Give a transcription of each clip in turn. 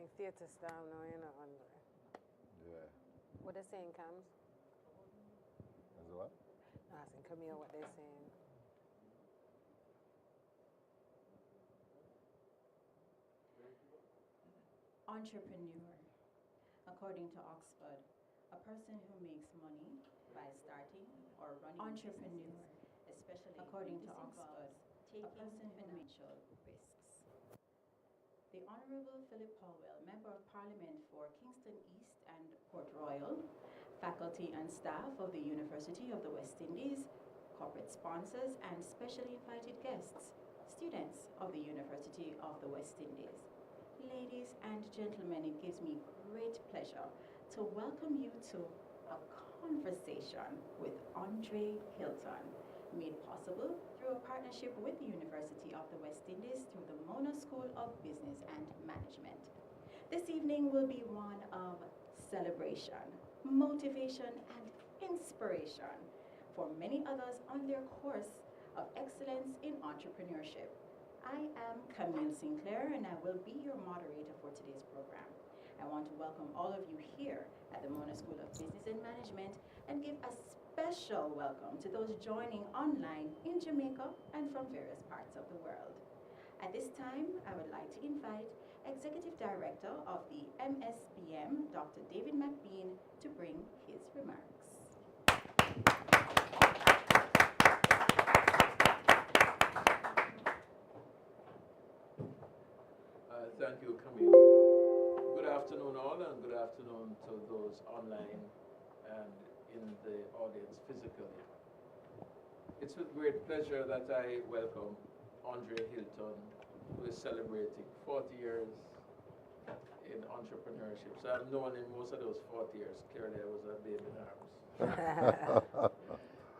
doing theater style now, you know, Andre. Yeah. What they saying, Cams? As what? No, I said, come here, what they saying. Entrepreneur. According to Oxford, a person who makes money by starting or running entrepreneur, especially according to Oxford, a person who financial risks. The Honorable Philip Polwell, Member of Parliament for Kingston East and Port Royal, faculty and staff of the University of the West Indies, corporate sponsors and specially invited guests, students of the University of the West Indies. Ladies and gentlemen, it gives me great pleasure to welcome you to a conversation with Andre Hylton, made possible through a partnership with the University of the West Indies through the Mona School of Business and Management. This evening will be one of celebration, motivation, and inspiration for many others on their course of excellence in entrepreneurship. I am Camille Sinclair, and I will be your moderator for today's program. I want to welcome all of you here at the Mona School of Business and Management and give a special welcome to those joining online in Jamaica and from various parts of the world. At this time, I would like to invite Executive Director of the MSBM, Dr. David McBean, to bring his remarks. Thank you, Camille. Good afternoon all, and good afternoon to those online and in the audience physically. It's with great pleasure that I welcome Andre Hylton, who is celebrating 40 years in entrepreneurship. So I've known him most of those 40 years. Clearly I was a baby in arms.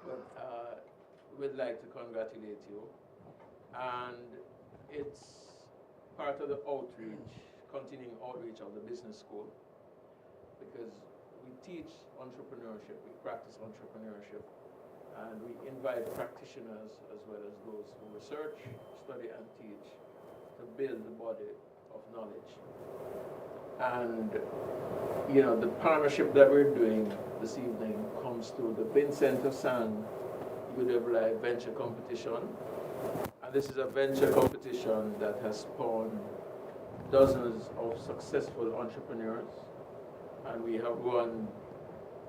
But we'd like to congratulate you. And it's part of the outreach, continuing outreach of the business school, because we teach entrepreneurship, we practice entrepreneurship, and we invite practitioners as well as those who research, study, and teach to build the body of knowledge. And you know, the partnership that we're doing this evening comes through the Vincent Hassan UWI Venture Competition. And this is a venture competition that has spawned dozens of successful entrepreneurs. And we have won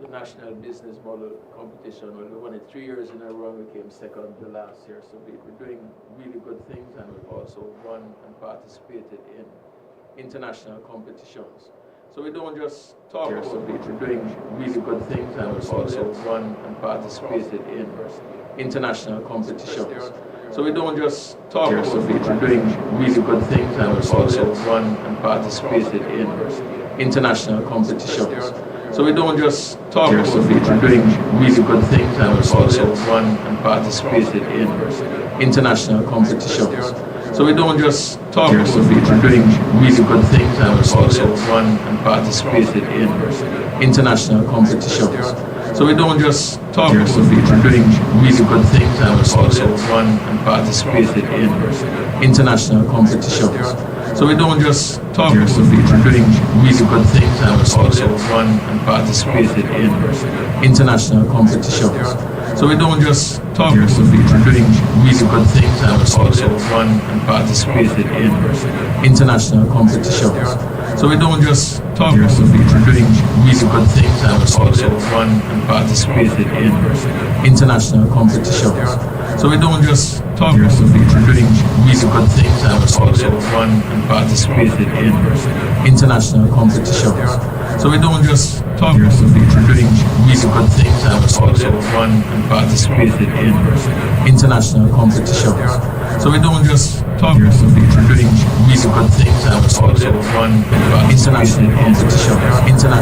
the National Business Model Competition. Well, we won it 3 years in a row, and we came second the last year. So we're doing really good things, and we've also won and participated in international competitions. So we don't just talk about it, we're doing really good things, and we've also won and participated in international competitions. So we don't just talk about it, we're doing really good things, and we've also won and participated in international competitions. So we don't just talk about it, we're doing really good things, and we've also won and participated in international competitions. So we don't just talk about it, we're doing really good things, and we've also won and participated in international competitions. So we don't just talk about it, we're doing really good things, and we've also won and participated in international competitions. So we don't just talk about it, we're doing really good things, and we've also won and participated in international competitions. So we don't just talk about it, we're doing really good things, and we've also won and participated in international competitions. So we don't just talk about it, we're doing really good things, and we've also won and participated in international competitions. So we don't just talk about it, we're doing really good things, and we've also won and participated in international competitions. So we don't just talk about it, we're doing really good things, and we've also won and participated in international competitions. So we don't just talk about it, we're doing really good things, and we've also won international competitions.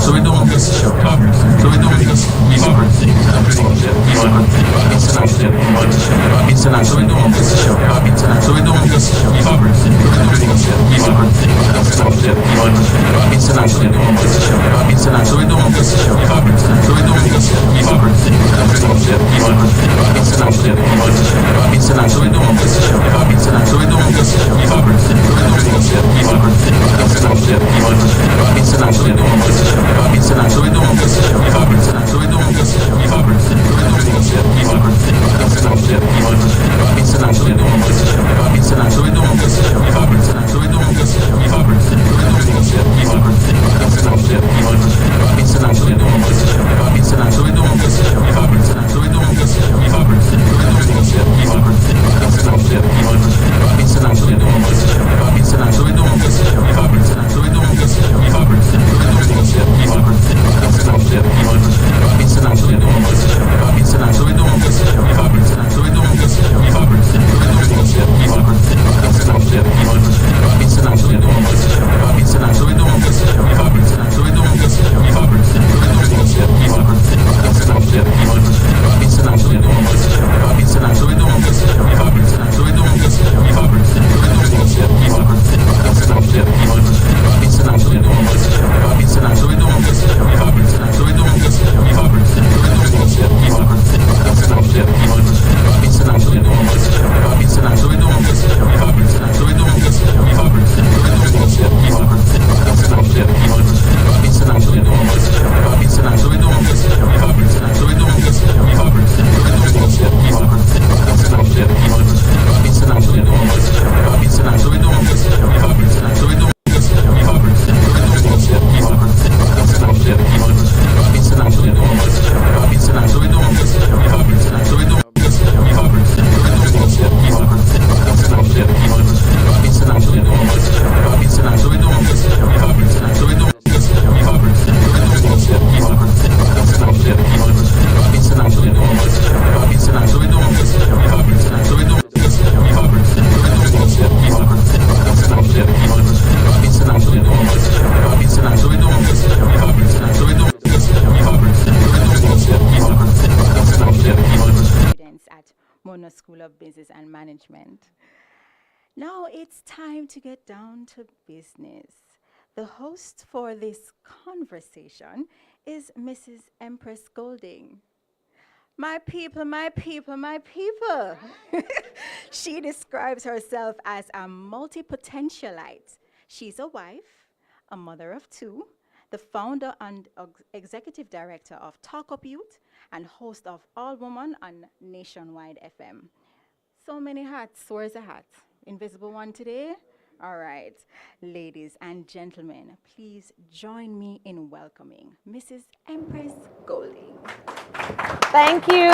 So we don't just talk about it, so we don't just really good things, and we've also won international competitions. So we don't just talk about it, so we don't just really good things, and we've also won international competitions. So we don't just talk about it, so we don't just really good things, and we've also won international competitions. So we don't just talk about it, so we don't just really good things, and we've also won international competitions. management. Now it's time to get down to business. The host for this conversation is Mrs. Empress Golding. My people, my people, my people. She describes herself as a multi-potentialite. She's a wife, a mother of two, the founder and executive director of Talk Up Youth, and host of All Woman on Nationwide FM. So many hats. Where's the hat? Invisible one today? All right. Ladies and gentlemen, please join me in welcoming Mrs. Empress Golding. Thank you.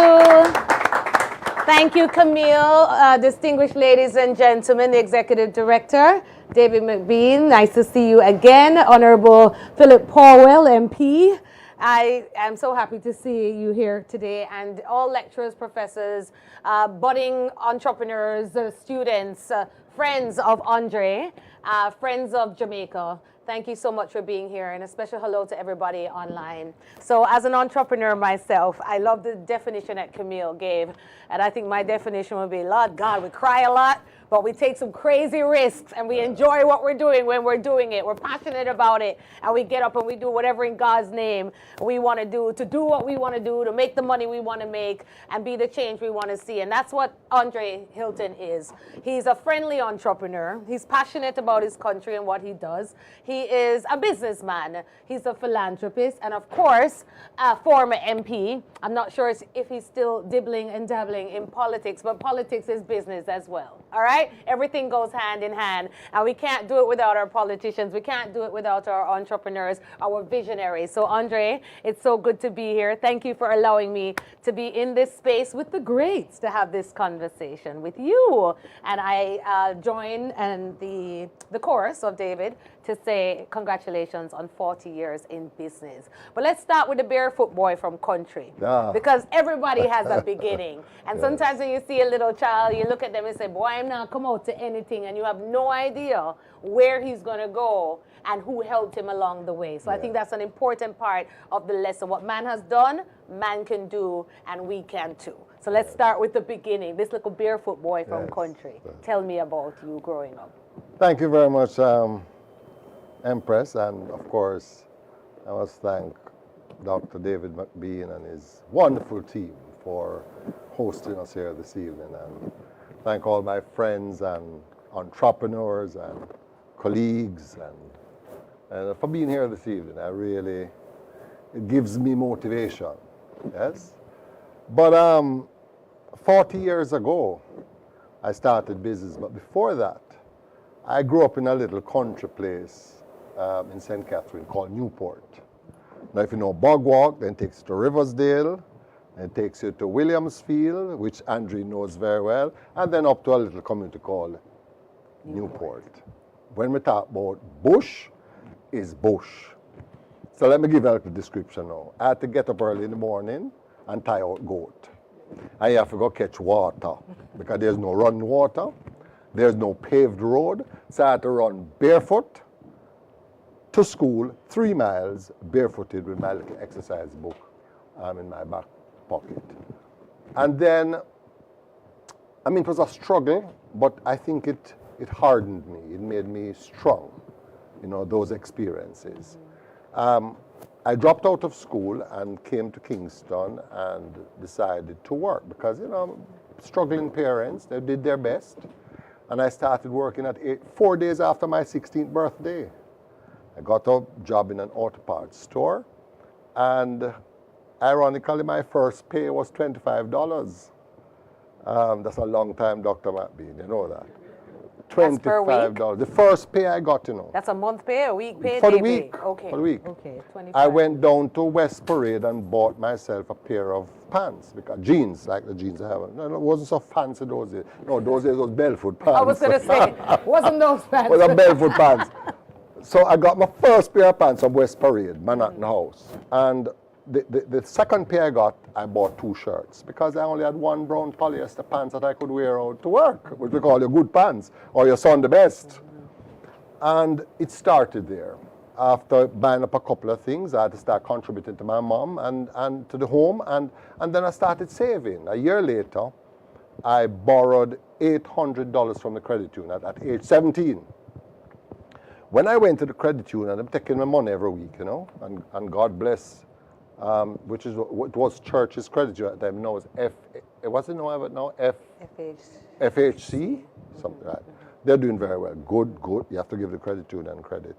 Thank you, Camille. Distinguished ladies and gentlemen, the Executive Director, David McBean. Nice to see you again. Honorable Philip Powell, MP. I am so happy to see you here today, and all lecturers, professors, budding entrepreneurs, students, friends of Andre, friends of Jamaica. Thank you so much for being here, and a special hello to everybody online. So as an entrepreneur myself, I love the definition that Camille gave, and I think my definition would be, Lord God, we cry a lot, but we take some crazy risks, and we enjoy what we're doing when we're doing it. We're passionate about it, and we get up and we do whatever in God's name we want to do what we want to do, to make the money we want to make, and be the change we want to see. And that's what Andre Hylton is. He's a friendly entrepreneur. He's passionate about his country and what he does. He is a businessman. He's a philanthropist, and of course, a former MP. I'm not sure if he's still dibbling and dabbling in politics, but politics is business as well. All right? Everything goes hand in hand, and we can't do it without our politicians. We can't do it without our entrepreneurs, our visionaries. So Andre, it's so good to be here. Thank you for allowing me to be in this space with the greats to have this conversation with you. And I join and the chorus of David to say congratulations on 40 years in business. But let's start with the barefoot boy from country, because everybody has a beginning. And sometimes when you see a little child, you look at them and say, boy, I'm not come out to anything, and you have no idea where he's gonna go and who helped him along the way. So I think that's an important part of the lesson. What man has done, man can do, and we can too. So let's start with the beginning. This little barefoot boy from country. Tell me about you growing up. Thank you very much, Empress, and of course, I must thank Dr. David McBean and his wonderful team for hosting us here this evening, and thank all my friends and entrepreneurs and colleagues and for being here this evening. It gives me motivation, yes? But 40 years ago, I started business, but before that, I grew up in a little country place in St. Catherine called Newport. Now, if you know Bogwalk, then it takes you to Riversdale, and it takes you to Williamsfield, which Andre knows very well, and then up to a little community called Newport. When we talk about bush, is bush. So let me give you a little description now. I had to get up early in the morning and tie out goat. And you have to go catch water, because there's no running water, there's no paved road, so I had to run barefoot to school, 3 miles, barefooted with my little exercise book in my back pocket. And then, I mean, it was a struggle, but I think it hardened me. It made me strong, you know, those experiences. I dropped out of school and came to Kingston and decided to work because, you know, struggling parents, they did their best. And I started working at 4 days after my 16th birthday. I got a job in an auto parts store, and ironically, my first pay was $25. That's a long time, Dr. McBean, you know that. $25. The first pay I got, you know. That's a month pay, a week pay? For the week. Okay. For the week. Okay, 25. I went down to West Parade and bought myself a pair of pants, because jeans, like the jeans I have. No, it wasn't so fancy those days. No, those days was barefoot pants. I was going to say, wasn't those pants? Was a barefoot pants. So I got my first pair of pants from West Parade, Manhattan House. And the second pair I got, I bought 2 shirts because I only had 1 brown polyester pants that I could wear out to work, which we call your good pants, or your Sunday best. And it started there. After buying up a couple of things, I had to start contributing to my mom and to the home, and then I started saving. A year later, I borrowed $800 from the credit union at age 17. When I went to the credit union, I'm taking my money every week, you know, and God bless, which is what was Church's credit union at the time. No, it's it wasn't no FHC, something like that. They're doing very well. Good. You have to give the credit union credit.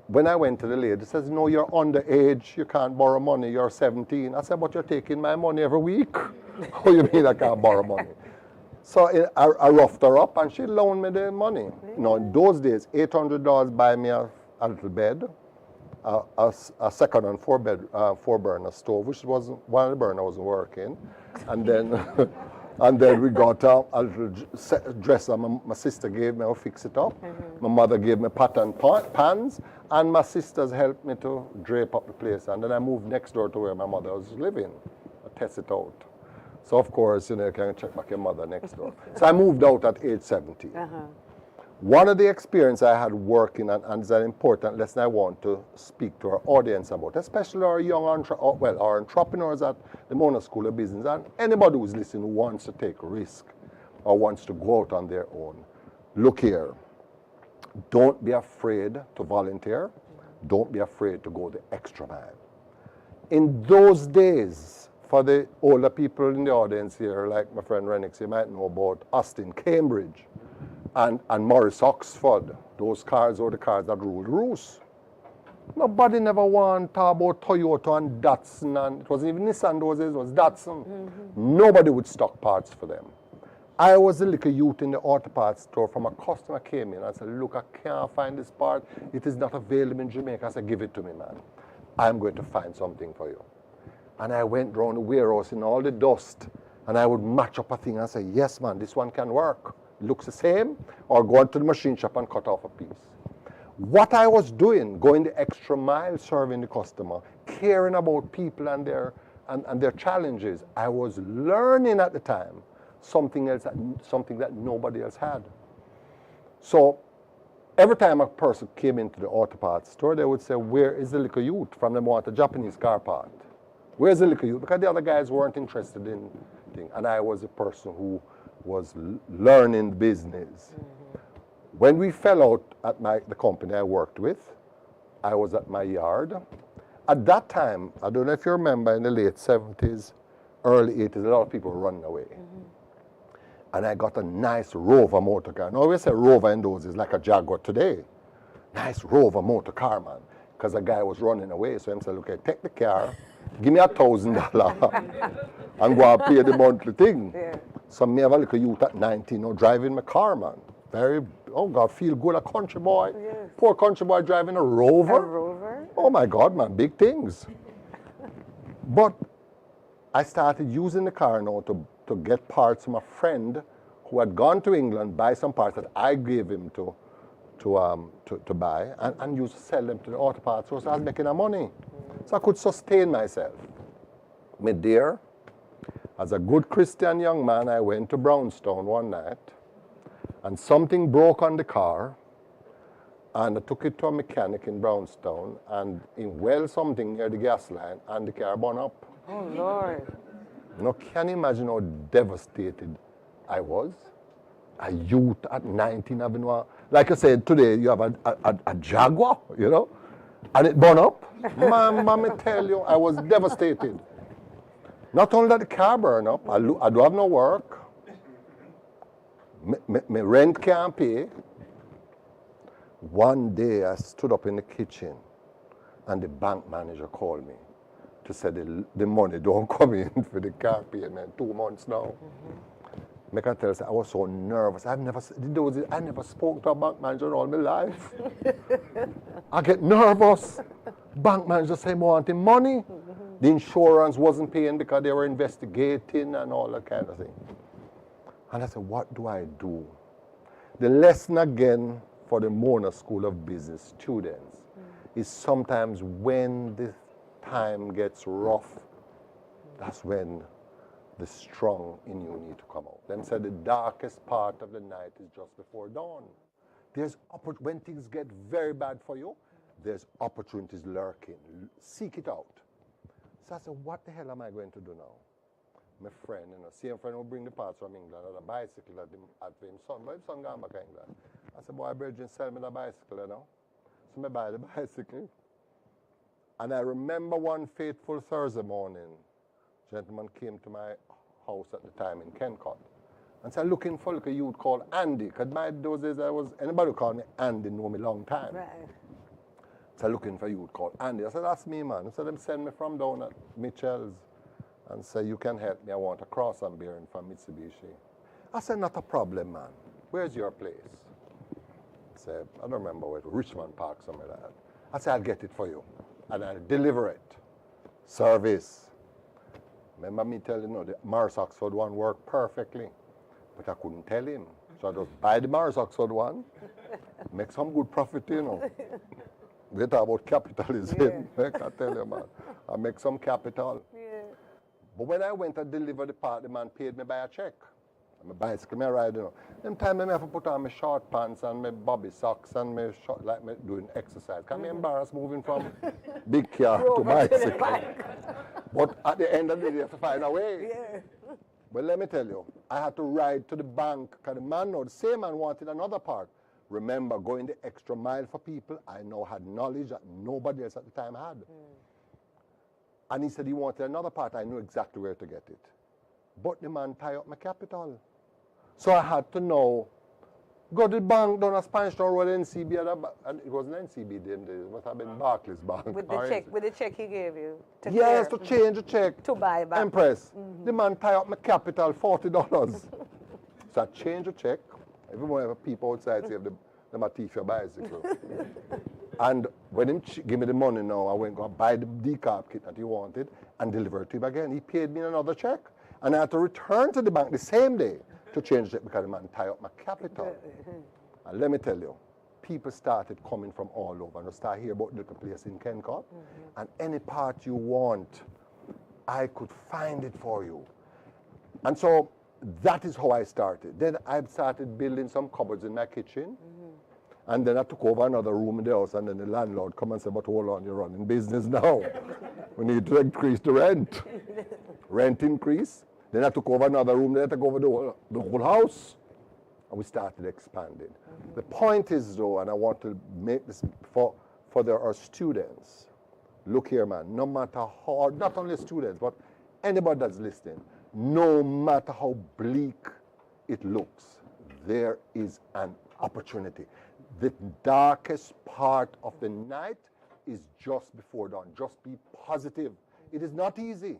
When I went to the lady, she says, no, you're underage. You can't borrow money. You're 17. I said, but you're taking my money every week. What do you mean I can't borrow money? So I roughed her up and she loaned me the money. You know, in those days, $800 buy me a little bed, a second and four burner stove, which wasn't, one of the burner wasn't working. And then and then we got a little dresser my sister gave me, I'll fix it up. My mother gave me pot and pans, and my sisters helped me to drape up the place. And then I moved next door to where my mother was living. I test it out. So of course, you know, you can check back your mother next door. So I moved out at age 17. One of the experience I had working, and it's an important lesson I want to speak to our audience about, especially our young our entrepreneurs at the Mona School of Business, and anybody who's listening who wants to take risk or wants to go out on their own. Look here, don't be afraid to volunteer. Don't be afraid to go the extra mile. In those days, for the older people in the audience here, like my friend Renix, you might know about Austin, Cambridge, and Morris Oxford. Those cars were the cars that ruled the roost. Nobody never wanted to talk about Toyota and Datsun, and it wasn't even Nissan those days, it was Datsun. Nobody would stock parts for them. I was a little youth in the auto parts store. From a customer came in and said, look, I can't find this part. It is not available in Jamaica. I said, give it to me, man. I'm going to find something for you. And I went around the warehouse in all the dust, and I would match up a thing and say, yes, man, this one can work. Looks the same, or go into the machine shop and cut off a piece. What I was doing, going the extra mile, serving the customer, caring about people and their challenges, I was learning at the time something that nobody else had. So every time a person came into the auto parts store, they would say, where is the little youth from the want a Japanese car part? Where's the little youth? Because the other guys weren't interested in things. And I was a person who was learning business. When we fell out at the company I worked with, I was at my yard. At that time, I don't know if you remember, in the late 70s, early 80s, a lot of people were running away. And I got a nice Rover motor car. Now, we say Rover in those is like a Jaguar today. Nice Rover motor car, man. Because a guy was running away. So I said, okay, take the car, give me $1,000 and go and pay the monthly thing. So me have a little youth at 19, you know, driving my car, man. Very, oh God, feel good, a country boy. Poor country boy driving a Rover. A Rover? Oh my God, man, big things. But I started using the car now to get parts from a friend who had gone to England, buy some parts that I gave him to buy, and used to sell them to the auto parts. So I was making money. So I could sustain myself. My dear, as a good Christian young man, I went to Brownstown one night, and something broke on the car, and I took it to a mechanic in Brownstown, and in something near the gas line, and the car burned up. Oh, Lord. Now, can you imagine how devastated I was? A youth at 19 having one. Like I said, today you have a Jaguar, you know, and it burned up. Man, me tell you, I was devastated. Not only that the car burned up, I do have no work. My rent can't pay. One day I stood up in the kitchen and the bank manager called me to say the money don't come in for the car payment 2 months now. I can tell you, I was so nervous. I never spoke to a bank manager in all my life. I get nervous. Bank manager say wanting money. The insurance wasn't paying because they were investigating and all that kind of thing. And I said, what do I do? The lesson again for the Mona School of Business students is sometimes when the time gets rough, that's when the strong in you need to come out. Them said the darkest part of the night is just before dawn. When things get very bad for you, there's opportunities lurking. Seek it out. So I said, what the hell am I going to do now? my friend, same friend who bring the parts from England, had a bicycle that him had for him son, but his son gone back to England. I said, boy, Bridget, sell me the bicycle, So I buy the bicycle. And I remember one fateful Thursday morning, a gentleman came to my house at the time in Kencock and said, looking for a youth called Andy. Because those days anybody who called me Andy know me long time. Right. So looking for a youth called Andy. I said, that's me, man. He said, them send me from down at Mitchell's and say, you can help me. I want a cross I'm bearing from Mitsubishi. I said, not a problem, man. Where's your place? I said, I don't remember where, Richmond Park, somewhere like that. I said, I'll get it for you. And I'll deliver it. Service. Remember me telling you, the Mars Oxford one worked perfectly. But I couldn't tell him. So I just buy the Mars Oxford one, make some good profit, We talk about capitalism. I tell you, man. I make some capital. Yeah. But when I went to deliver the part, the man paid me by a check. My bicycle, I ride, Them time I have to put on my short pants and my bobby socks and my short, like me doing exercise. Can me embarrassed moving from big car to bicycle. But at the end of the day, you have to find a way. Yeah. But let me tell you, I had to ride to the bank because the man, the same man wanted another part. Remember, going the extra mile for people, I now had knowledge that nobody else at the time had. And he said he wanted another part. I knew exactly where to get it. But the man tied up my capital. So I had to know, go to the bank down at Spanish Town Road, NCB, and it wasn't NCB then, it must have been Barclays Bank. With the check he gave you. Yes, to change the check. To buy back. Empress. The man tied up my capital, $40. So I changed the check. Everyone have people outside say, them a thief your bicycle. And when him give me the money now, I went go buy the decarb kit that he wanted and deliver it to him again. He paid me another check. And I had to return to the bank the same day to change the check because the man tied up my capital. And let me tell you, people started coming from all over. And I started hearing about the little place in Kencock. And any part you want, I could find it for you. And so that is how I started. Then I started building some cupboards in my kitchen. And then I took over another room in the house, and then the landlord come and said, but hold on, you're running business now. We need to increase the rent. Rent increase. Then I took over another room, then I took over the whole house. And we started expanding. The point is, though, and I want to make this for our students. Look here, man, no matter how, not only students, but anybody that's listening, no matter how bleak it looks, there is an opportunity. The darkest part of the night is just before dawn. Just be positive. It is not easy,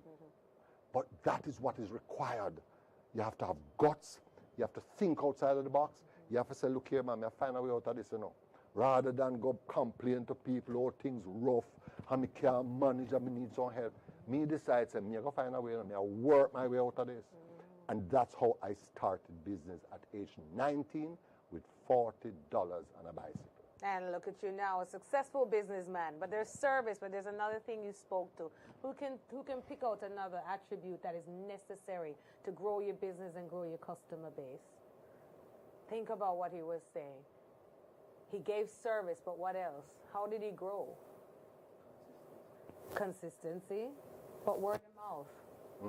but that is what is required. You have to have guts. You have to think outside of the box. You have to say, look here, man, I find a way out of this, Rather than go complain to people, oh, things rough, and me can't manage, and me need some help. Me decide, say, me I go find a way, and I work my way out of this. And that's how I started business at age 19 with $40 and a bicycle. And look at you now, a successful businessman. But there's service, but there's another thing you spoke to. Who can pick out another attribute that is necessary to grow your business and grow your customer base? Think about what he was saying. He gave service, but what else? How did he grow? Consistency, but word of mouth,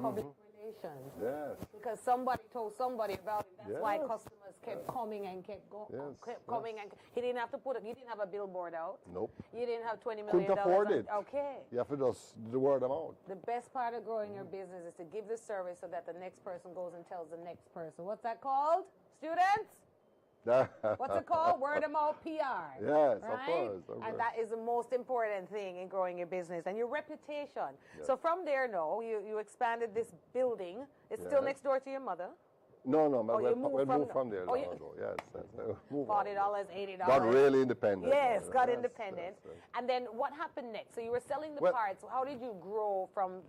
public relations. Yes. Because somebody told somebody about it. That's why Yes. customers kept coming and kept going. Yes, Kept coming and he didn't have to you didn't have a billboard out. Nope. You didn't have $20 million. Couldn't afford it. Okay. You have to just do the word of mouth. The best part of growing your business is to give the service so that the next person goes and tells the next person. What's that called? Students? What's it called? Word of mouth PR. Yes, right? of course. And that is the most important thing in growing your business and your reputation. Yes. So from there, no, you expanded this building. It's still next door to your mother. No, you moved from there long ago. Yes. $40, $80. Got really independent. Yes, got independent. Yes. And then what happened next? So you were selling the parts. How did you grow from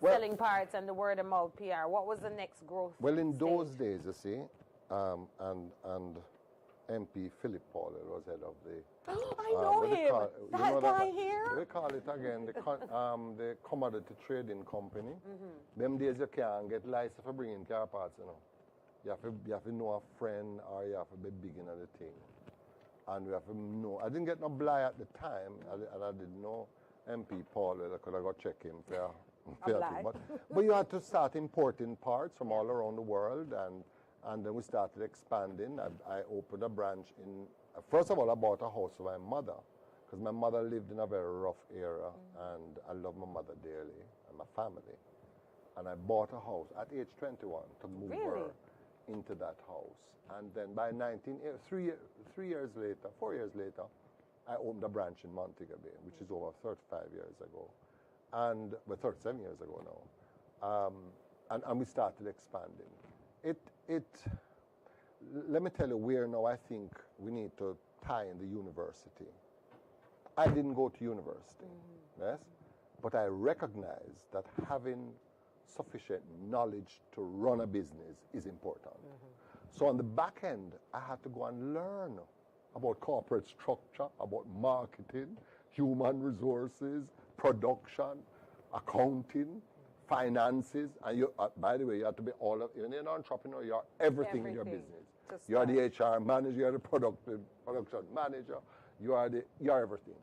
selling parts and the word of mouth PR? What was the next growth? Well, in those days, you see, and MP Philip Paul was head of the. I know him. That guy here. We call it again the commodity trading company. Them days you can't get license for bringing car parts. You have to know a friend or you have to be big in the thing. And we have to know. I didn't get no bly at the time, and I didn't know MP Paul. I could have got check him for fair too much. But you had to start importing parts from all around the world, and then we started expanding. I opened a branch in, first of all, I bought a house for my mother, because my mother lived in a very rough era, and I love my mother dearly and my family. And I bought a house at age 21 to move her into that house. And then by 4 years later, I opened a branch in Montego Bay, which is over 35 years ago. And 37 years ago now. And we started expanding. Let me tell you where now I think we need to tie in the university. I didn't go to university, yes? But I recognize that having sufficient knowledge to run a business is important. So on the back end, I had to go and learn about corporate structure, about marketing, human resources, production, accounting, finances. And you, by the way, you have to be all of, even an entrepreneur, you are everything in your business. You are the HR manager, you are the production manager, you are everything.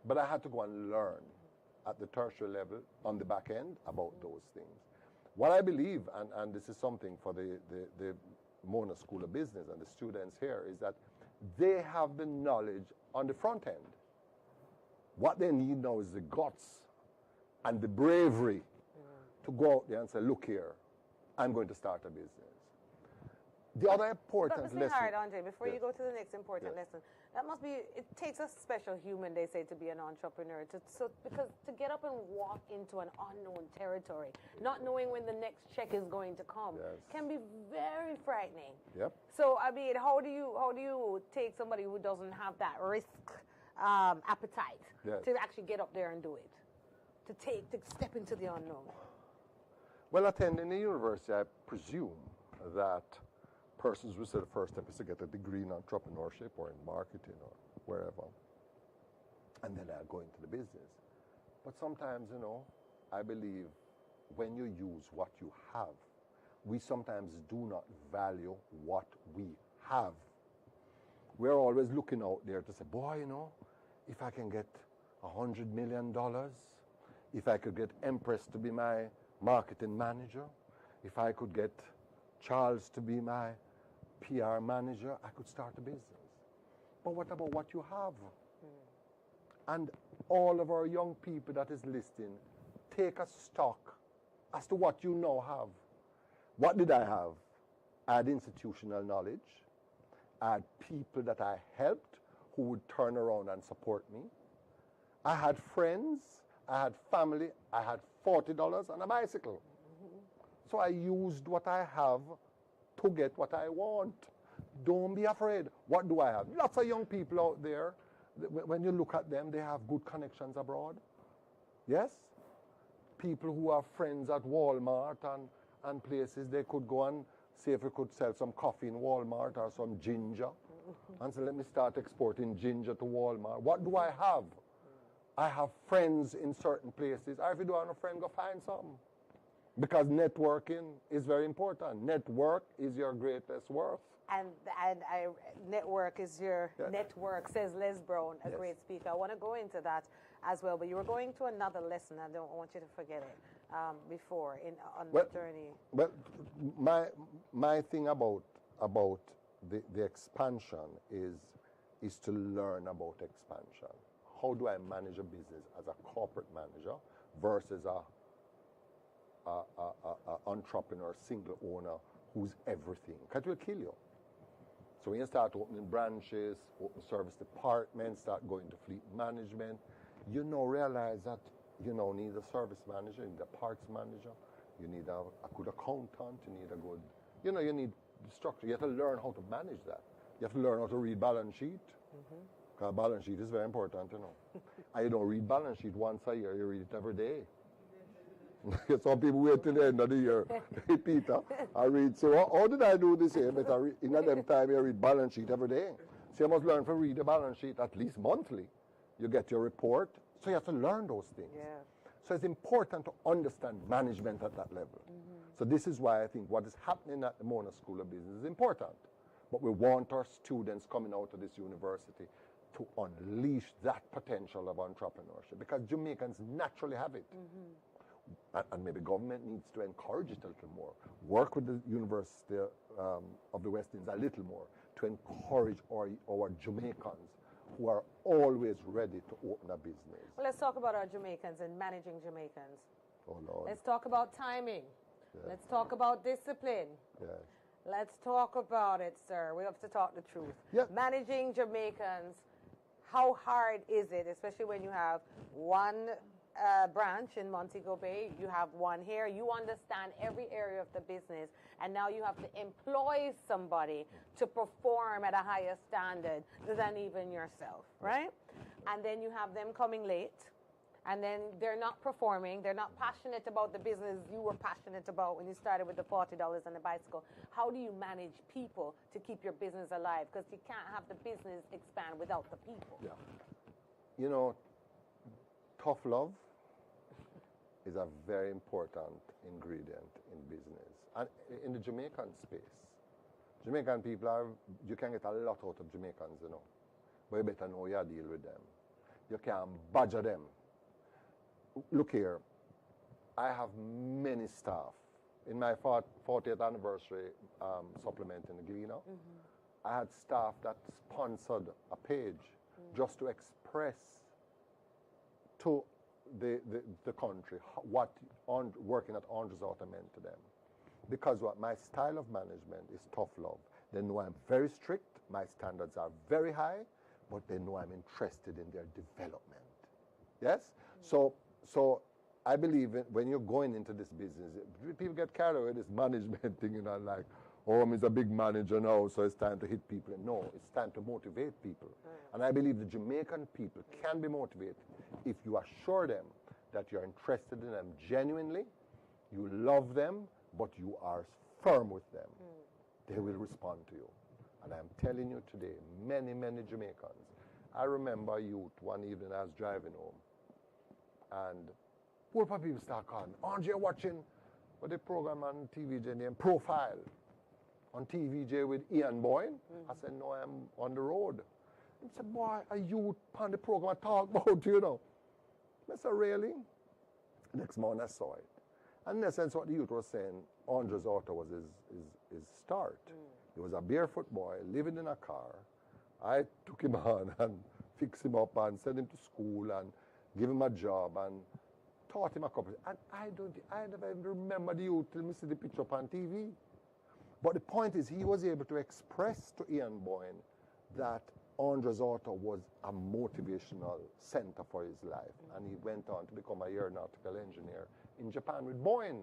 But I had to go and learn at the tertiary level on the back end about those things. What I believe, and this is something for the Mona School of Business and the students here, is that they have the knowledge on the front end. What they need now is the guts and the bravery to go out there and say, look here, I'm going to start a business. The other important lesson... Hard, Andre, before you go to the next important lesson, that must be, it takes a special human, they say, to be an entrepreneur. Because to get up and walk into an unknown territory, not knowing when the next check is going to come, can be very frightening. So, I mean, how do you take somebody who doesn't have that risk appetite to actually get up there and do it? To step into the unknown? Well, attending the university, I presume that persons will say the first step is to get a degree in entrepreneurship or in marketing or wherever, and then I'll go into the business. But sometimes, you know, I believe when you use what you have, we sometimes do not value what we have. We're always looking out there to say, boy, you know, if I can get $100 million, if I could get Empress to be my marketing manager, if I could get Charles to be my PR manager, I could start a business. But what about what you have? And all of our young people that is listening, take a stock as to what you now have. What did I have? I had institutional knowledge. I had people that I helped who would turn around and support me. I had friends, I had family, I had $40 and a bicycle. So I used what I have to get what I want. Don't be afraid. What do I have? Lots of young people out there, when you look at them, they have good connections abroad. Yes? People who are friends at Walmart and places, they could go and see if we could sell some coffee in Walmart or some ginger. And so let me start exporting ginger to Walmart. What do I have? I have friends in certain places. Or if you don't have a friend, go find some. Because networking is very important. Network is your greatest worth. And network is your network, says Les Brown, a great speaker. I want to go into that as well, but you were going to another lesson. I don't want you to forget it before on the journey. Well, my thing about the expansion is to learn about expansion. How do I manage a business as a corporate manager versus a entrepreneur, single owner who's everything? Because it will kill you. So when you start opening branches, open service departments, start going to fleet management, you now realize that you now need a service manager, you need a parts manager, you need a good accountant, you need a good, you need structure. You have to learn how to manage that. You have to learn how to read balance sheet. Because balance sheet is very important, And you don't read balance sheet once a year, you read it every day. Some people wait till the end of the year. Hey, Peter, I read, so how did I do this year? But in them time, I read balance sheet every day. So you must learn to read the balance sheet at least monthly. You get your report. So you have to learn those things. So it's important to understand management at that level. So this is why I think what is happening at the Mona School of Business is important. But we want our students coming out of this university to unleash that potential of entrepreneurship, because Jamaicans naturally have it. and maybe government needs to encourage it a little more, work with the University of the West Indies a little more to encourage our Jamaicans who are always ready to open a business. Well, let's talk about our Jamaicans and managing Jamaicans. Oh, Lord. Let's talk about timing. Yeah. Let's talk about discipline. Yes. Let's talk about it, sir. We have to talk the truth. Yeah. Managing Jamaicans, how hard is it, especially when you have one branch in Montego Bay, you have one here, you understand every area of the business, and now you have to employ somebody to perform at a higher standard than even yourself, right? And then you have them coming late, and then they're not performing, they're not passionate about the business you were passionate about when you started with the $40 and the bicycle. How do you manage people to keep your business alive? Because you can't have the business expand without the people. Yeah. You know, tough love is a very important ingredient in business. And in the Jamaican space, Jamaican people you can get a lot out of Jamaicans, you know. But you better know how to deal with them. You can't badger them. Look here, I have many staff. In my 40th anniversary supplement in the Gleaner, I had staff that sponsored a page just to express to the country what working at Andrews Auto meant to them. Because what my style of management is tough love. They know I'm very strict, my standards are very high, but they know I'm interested in their development. Yes? So I believe when you're going into this business, people get carried away with this management thing, you know, like, oh, I'm a big manager now, so it's time to hit people. No, it's time to motivate people. And I believe the Jamaican people can be motivated if you assure them that you're interested in them genuinely, you love them, but you are firm with them. They will respond to you. And I'm telling you today, many, many Jamaicans. I remember a youth one evening I was driving home, and poor people start calling, aren't you watching what the program on TVJ named Profile? On TVJ with Ian Boyne? I said, no, I'm on the road. He said, boy, a youth on the program I talk about, you know. I said, really? Next morning I saw it. And in essence, what the youth was saying, Andrews Auto was his start. He was a barefoot boy living in a car. I took him on and fixed him up and sent him to school and gave him a job and taught him a couple. And I never even remember the youth till me see the picture up on TV. But the point is, he was able to express to Ian Boyne that Andrews Auto was a motivational center for his life. And he went on to become a aeronautical engineer in Japan with Boyne.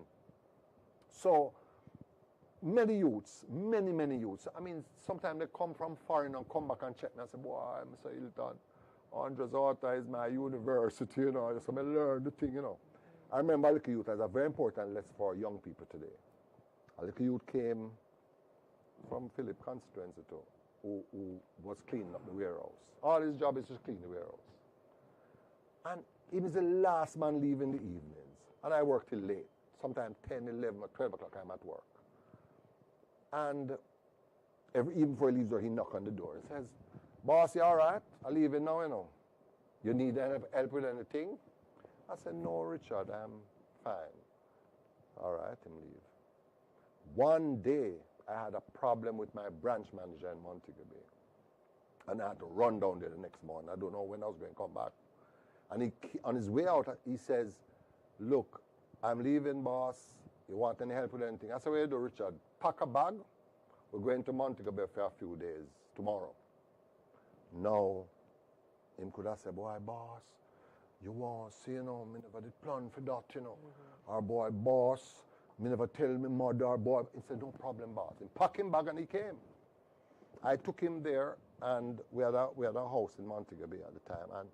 So, many youths, many youths. I mean, sometimes they come from foreign and come back and check me and say, boy, Mr. Hylton, Andrews Auto is my university, you know, so I learn the thing, you know. I remember a little youth as a very important lesson for young people today. A little youth came from Philip constituency too, who was cleaning up the warehouse. All his job is to clean the warehouse. And he was the last man leaving the evenings. And I worked till late. Sometimes 10, 11, or 12 o'clock I'm at work. And even before he leaves there, he knocks on the door and says, boss, you all right? I'm leaving now, you know. You need help with anything? I said, no, Richard, I'm fine. All right, him leave. One day, I had a problem with my branch manager in Montego Bay. And I had to run down there the next morning. I don't know when I was going to come back. And on his way out, he says, look, I'm leaving, boss. You want any help with anything? I said, what do you do, Richard? Pack a bag. We're going to Montego Bay for a few days tomorrow. Now, him could have said, boy, boss, you want to see, you know, me never did plan for that, you know. Or boy, boss, me never tell me mother or boy. He said, no problem, boss. He packed him bag and he came. I took him there, and we had a house in Montego Bay at the time, and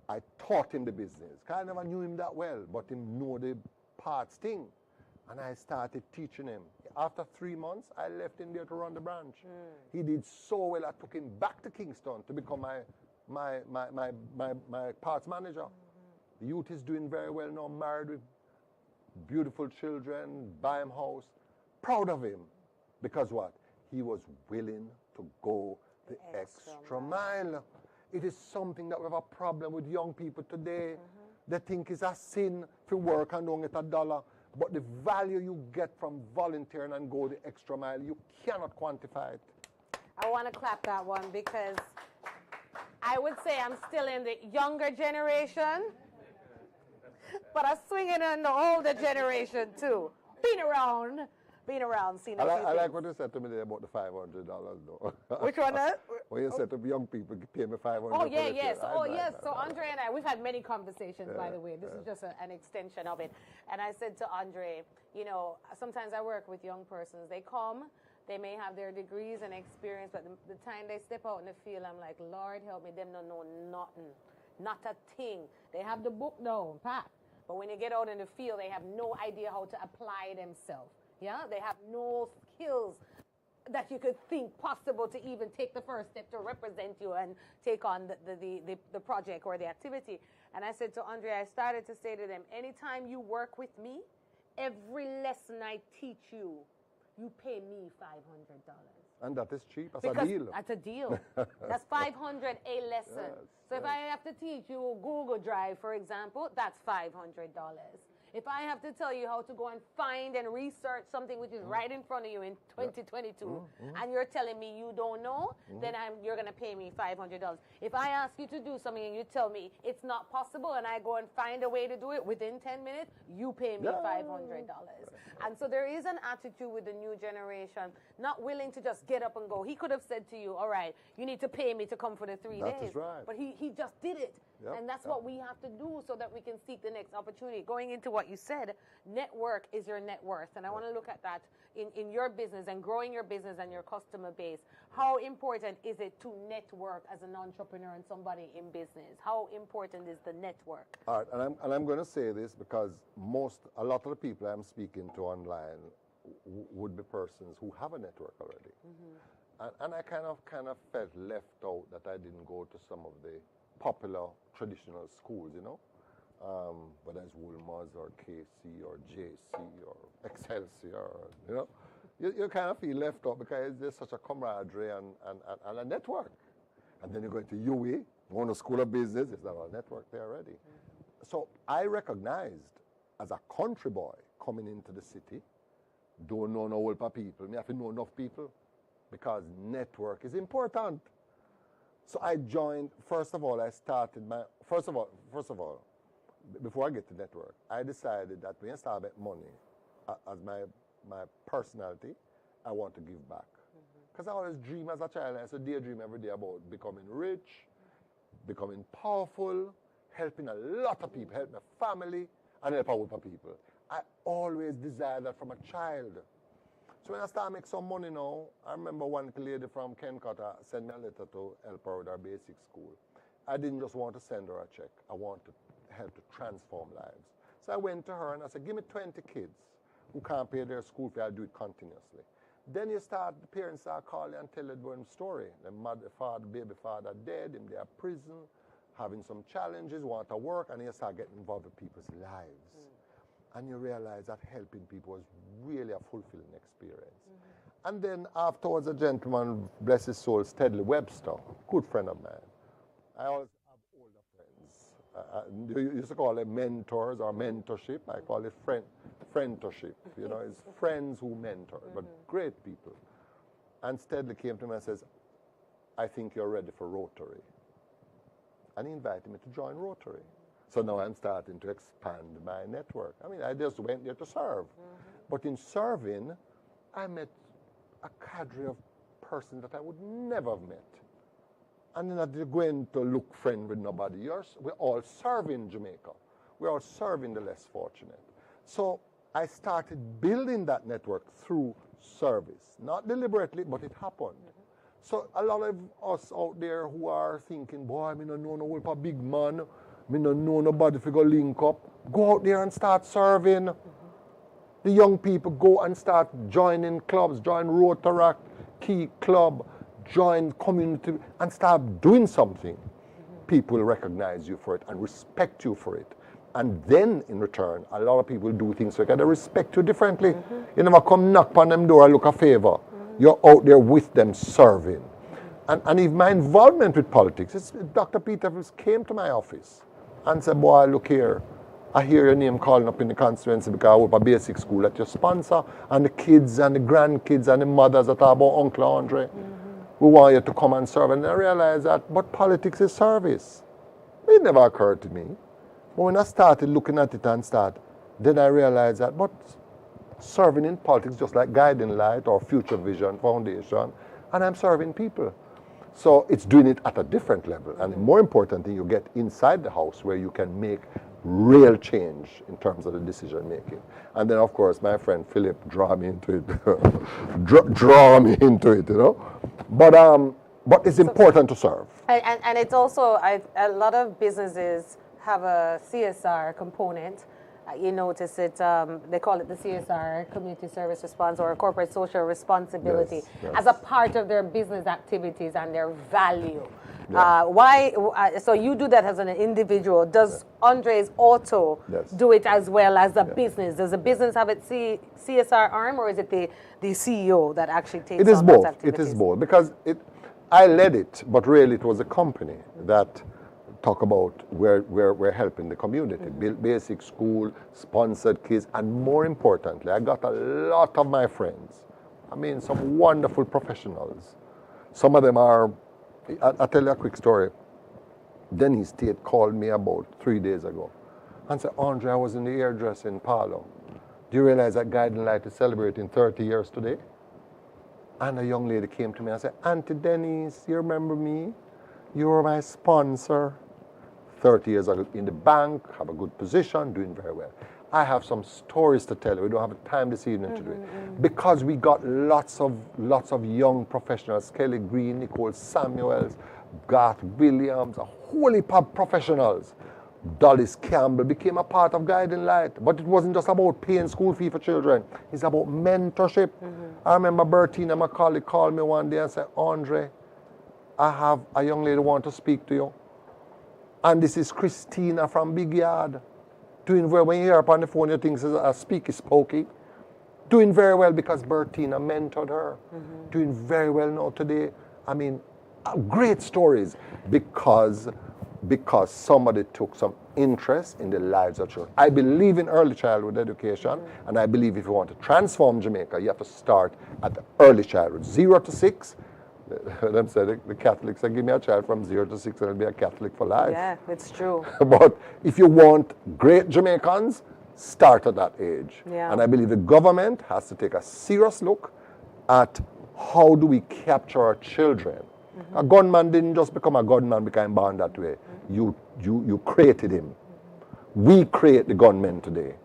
I taught him the business. I never knew him that well, but him know the parts thing. And I started teaching him. After 3 months, I left him there to run the branch. He did so well, I took him back to Kingston to become my parts manager. The youth is doing very well now, married with beautiful children, buy him house. Proud of him. Because what? He was willing to go the extra mile. It is something that we have a problem with young people today. They think it's a sin to work and don't get $1. But the value you get from volunteering and go the extra mile, you cannot quantify it. I want to clap that one because I would say I'm still in the younger generation, but I'm swinging in the older generation too. Been around, seen a few I like things. what you said to me there about the $500 though. Which one? When you said to young people, pay me $500. Oh, yeah, for the yes. trip. Oh, yes. So Andre and I, we've had many conversations, by the way. This is just an extension of it. And I said to Andre, you know, sometimes I work with young persons. They come, they may have their degrees and experience, but the time they step out in the field, I'm like, Lord, help me. Them don't know nothing. Not a thing. They have the book down, pat. But when they get out in the field, they have no idea how to apply themselves. Yeah? They have no skills that you could think possible to even take the first step to represent you and take on the project or the activity. And I said to Andre, I started to say to them, anytime you work with me, every lesson I teach you, you pay me $500. And that is cheap. That's Because a deal. That's a deal. That's $500 a lesson. Yes, so if I have to teach you Google Drive, for example, that's $500. If I have to tell you how to go and find and research something which is right in front of you in 2022, and you're telling me you don't know, then you're going to pay me $500. If I ask you to do something and you tell me it's not possible and I go and find a way to do it within 10 minutes, you pay me $500. And so there is an attitude with the new generation, not willing to just get up and go. He could have said to you, all right, you need to pay me to come for the 3 days. That is right. But he just did it. Yep, And that's what we have to do so that we can seek the next opportunity. Going into what you said, network is your net worth. And I want to look at that in your business and growing your business and your customer base. How important is it to network as an entrepreneur and somebody in business? How important is the network? All right, and I'm going to say this because a lot of the people I'm speaking to online would be persons who have a network already. And I kind of felt left out that I didn't go to some of the popular traditional schools, you know, whether it's Woolmers or KC or JC or Excelsior, you know. You kind of feel left out because there's such a camaraderie and a network. And then you go into UE, going to School of Business, there's a network there already. So I recognized as a country boy coming into the city, don't know no whole people, me have to know enough people because network is important. So I joined, first of all, before I get to network, I decided that when I start making money as my personality, I want to give back. Because I always dream as a child, I used to daydream every day about becoming rich, becoming powerful, helping a lot of people, help my family, and help other people. I always desired that from a child. So when I started making some money now, I remember one lady from Kencotta sent me a letter to help her with her basic school. I didn't just want to send her a check. I wanted to help to transform lives. So I went to her and I said, give me 20 kids who can't pay their school fee. I'll do it continuously. Then the parents start calling and telling them story. The baby father dead, in their prison, having some challenges, want to work, and you start getting involved with people's lives. And you realize that helping people was really a fulfilling experience. And then afterwards, a gentleman, bless his soul, Steadley Webster, good friend of mine. I always have older friends. You used to call it mentors or mentorship. I call it friendship. You know, it's friends who mentor, but great people. And Steadley came to me and says, I think you're ready for Rotary. And he invited me to join Rotary. So now I'm starting to expand my network. I mean, I just went there to serve. But in serving, I met a cadre of persons that I would never have met. And then I didn't go in to look friend with nobody. We're all serving Jamaica. We're all serving the less fortunate. So I started building that network through service. Not deliberately, but it happened. So a lot of us out there who are thinking, boy, I don't know no big man. I don't know nobody if you go link up. Go out there and start serving. The young people go and start joining clubs, join Rotaract, Key Club, join community, and start doing something. People recognize you for it and respect you for it. And then, in return, a lot of people do things like that. They respect you differently. You never come knock on them door and look a favor. You're out there with them serving. And if my involvement with politics, Dr. Peter came to my office and say, boy, look here, I hear your name calling up in the constituency because I work at a basic school that you sponsor, and the kids and the grandkids and the mothers that are about Uncle Andre. We want you to come and serve. And I realized that, but politics is service. It never occurred to me. But when I started looking at it then I realized that, but serving in politics just like Guiding Light or Future Vision Foundation, and I'm serving people. So it's doing it at a different level. And the more important thing, you get inside the house where you can make real change in terms of the decision making. And then, of course, my friend Philip draw me into it. draw me into it, you know. But it's important to serve. And it's also, a lot of businesses have a CSR component. You notice it, they call it the CSR, Community Service Response, or Corporate Social Responsibility, Yes. as a part of their business activities and their value. Yeah. So you do that as an individual. Does Andres Auto Yes. do it as well as a business? Does a business have its CSR arm, or is it the CEO that actually takes It is on those both. activities? It is both. Because I led it, but really it was a company that talk about where we're helping the community, build basic school, sponsored kids, and more importantly, I got a lot of my friends. I mean, some wonderful professionals. Some of them are, I'll tell you a quick story. Dennis Tate called me about 3 days ago and said, Andre, I was in the hairdressing parlor. Do you realize that Guiding Light is celebrating 30 years today? And a young lady came to me and said, Auntie Denise, you remember me? You were my sponsor. 30 years ago in the bank, have a good position, doing very well. I have some stories to tell you. We don't have time this evening to do it. Because we got lots of young professionals, Kelly Green, Nicole Samuels, Garth Williams, a whole heap of professionals. Dollis Campbell became a part of Guiding Light. But it wasn't just about paying school fee for children. It's about mentorship. I remember Bertina McCauley called me one day and said, Andre, I have a young lady who wants to speak to you. And this is Christina from Big Yard. Doing very well. When you hear up on the phone, you think a speaky spokey. Doing very well because Bertina mentored her. Doing very well now today. I mean, great stories because somebody took some interest in the lives of children. I believe in early childhood education, and I believe if you want to transform Jamaica, you have to start at the early childhood, 0 to 6. Them said the Catholics say, give me a child from 0 to 6 and I'll be a Catholic for life. Yeah, it's true. But if you want great Jamaicans, start at that age. Yeah. And I believe the government has to take a serious look at how do we capture our children. A gunman didn't just become a gunman, became born that way. You created him. We create the gunmen today.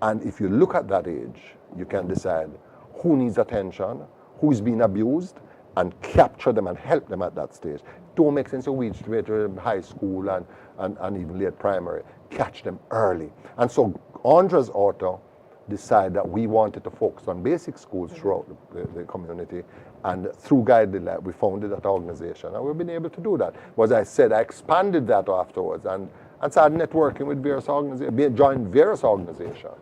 And if you look at that age, you can decide who needs attention, who's being abused, and capture them and help them at that stage. Don't make sense of wait to high school and even late primary. Catch them early. And so Andres Auto decided that we wanted to focus on basic schools throughout the community, and through Guiding Light we founded that organization, and we've been able to do that. As I said, I expanded that afterwards and started networking with various organizations, joined various organizations.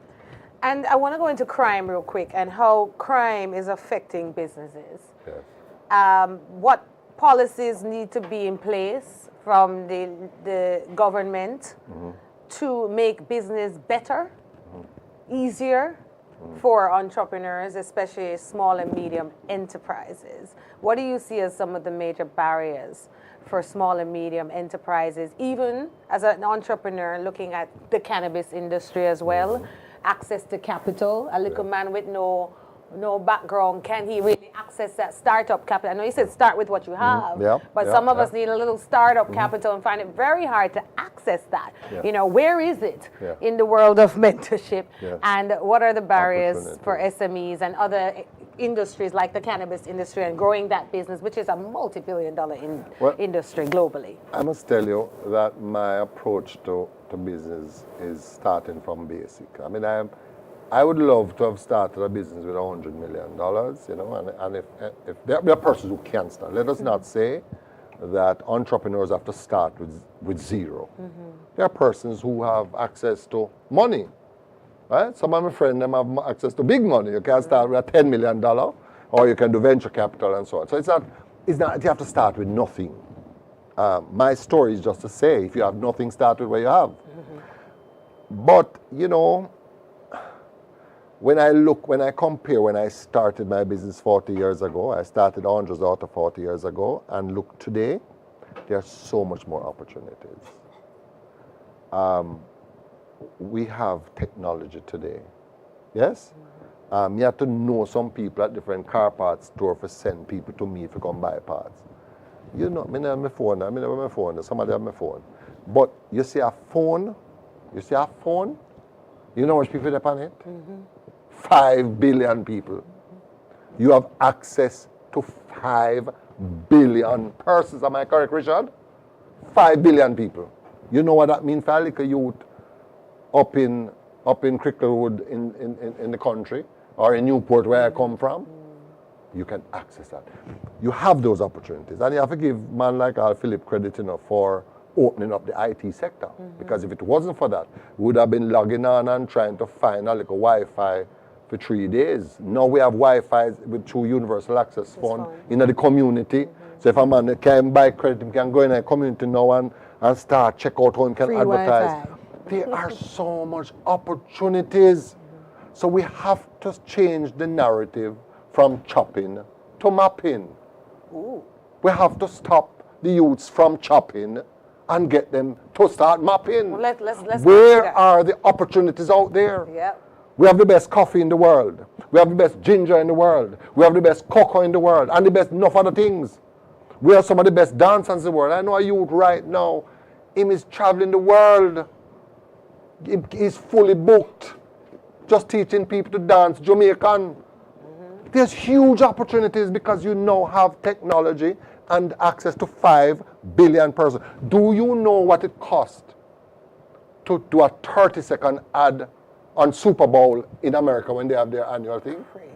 And I want to go into crime real quick and how crime is affecting businesses. Yes. What policies need to be in place from the government to make business better, easier for entrepreneurs, especially small and medium enterprises? What do you see as some of the major barriers for small and medium enterprises, even as an entrepreneur looking at the cannabis industry as well? Access to capital, a little man with no background, can he really access that startup capital? I know you said start with what you have, but some of us need a little startup capital and find it very hard to access that. You know, where is it in the world of mentorship? And what are the barriers for SMEs and other industries like the cannabis industry and growing that business, which is a multi-billion-dollar industry globally? I must tell you that my approach to business is starting from basic. I mean, I would love to have started a business with $100 million, you know, and if there are persons who can start. Let us not say that entrepreneurs have to start with zero. There are persons who have access to money, right? Some of my friends them have access to big money. You can start with a $10 million, or you can do venture capital and so on. So it's not you have to start with nothing. My story is just to say, if you have nothing, start with what you have. But, you know, when I compare when I started my business 40 years ago, I started Andrews Auto 40 years ago, and look today, there's so much more opportunities. We have technology today, yes? You have to know some people at different car parts store for send people to me to come buy parts. You know, I have my phone, somebody have my phone. But you see a phone, you know how much people are on it? 5 billion people. You have access to 5 billion persons. Am I correct, Richard? 5 billion people. You know what that means for a little youth up in Cricklewood in the country, or in Newport where I come from? You can access that. You have those opportunities. And you have to give man like Al Philip credit, you know, for opening up the IT sector. Because if it wasn't for that, we would have been logging on and trying to find a little Wi-Fi for 3 days. Now we have Wi-Fi with through universal access fund in the community. So if a man can buy credit, he can go in a community now and start check out how he can Free advertise. Wi-Fi. There are so much opportunities. So we have to change the narrative from chopping to mapping. Ooh. We have to stop the youths from chopping and get them to start mapping. Well, let's Where are the opportunities out there? Yep. We have the best coffee in the world. We have the best ginger in the world. We have the best cocoa in the world, and the best enough other things. We have some of the best dancers in the world. I know a youth right now, him is traveling the world. He's fully booked, just teaching people to dance Jamaican. There's huge opportunities because you now have technology and access to 5 billion persons. Do you know what it costs to do a 30-second ad on Super Bowl in America when they have their annual thing? Crazy.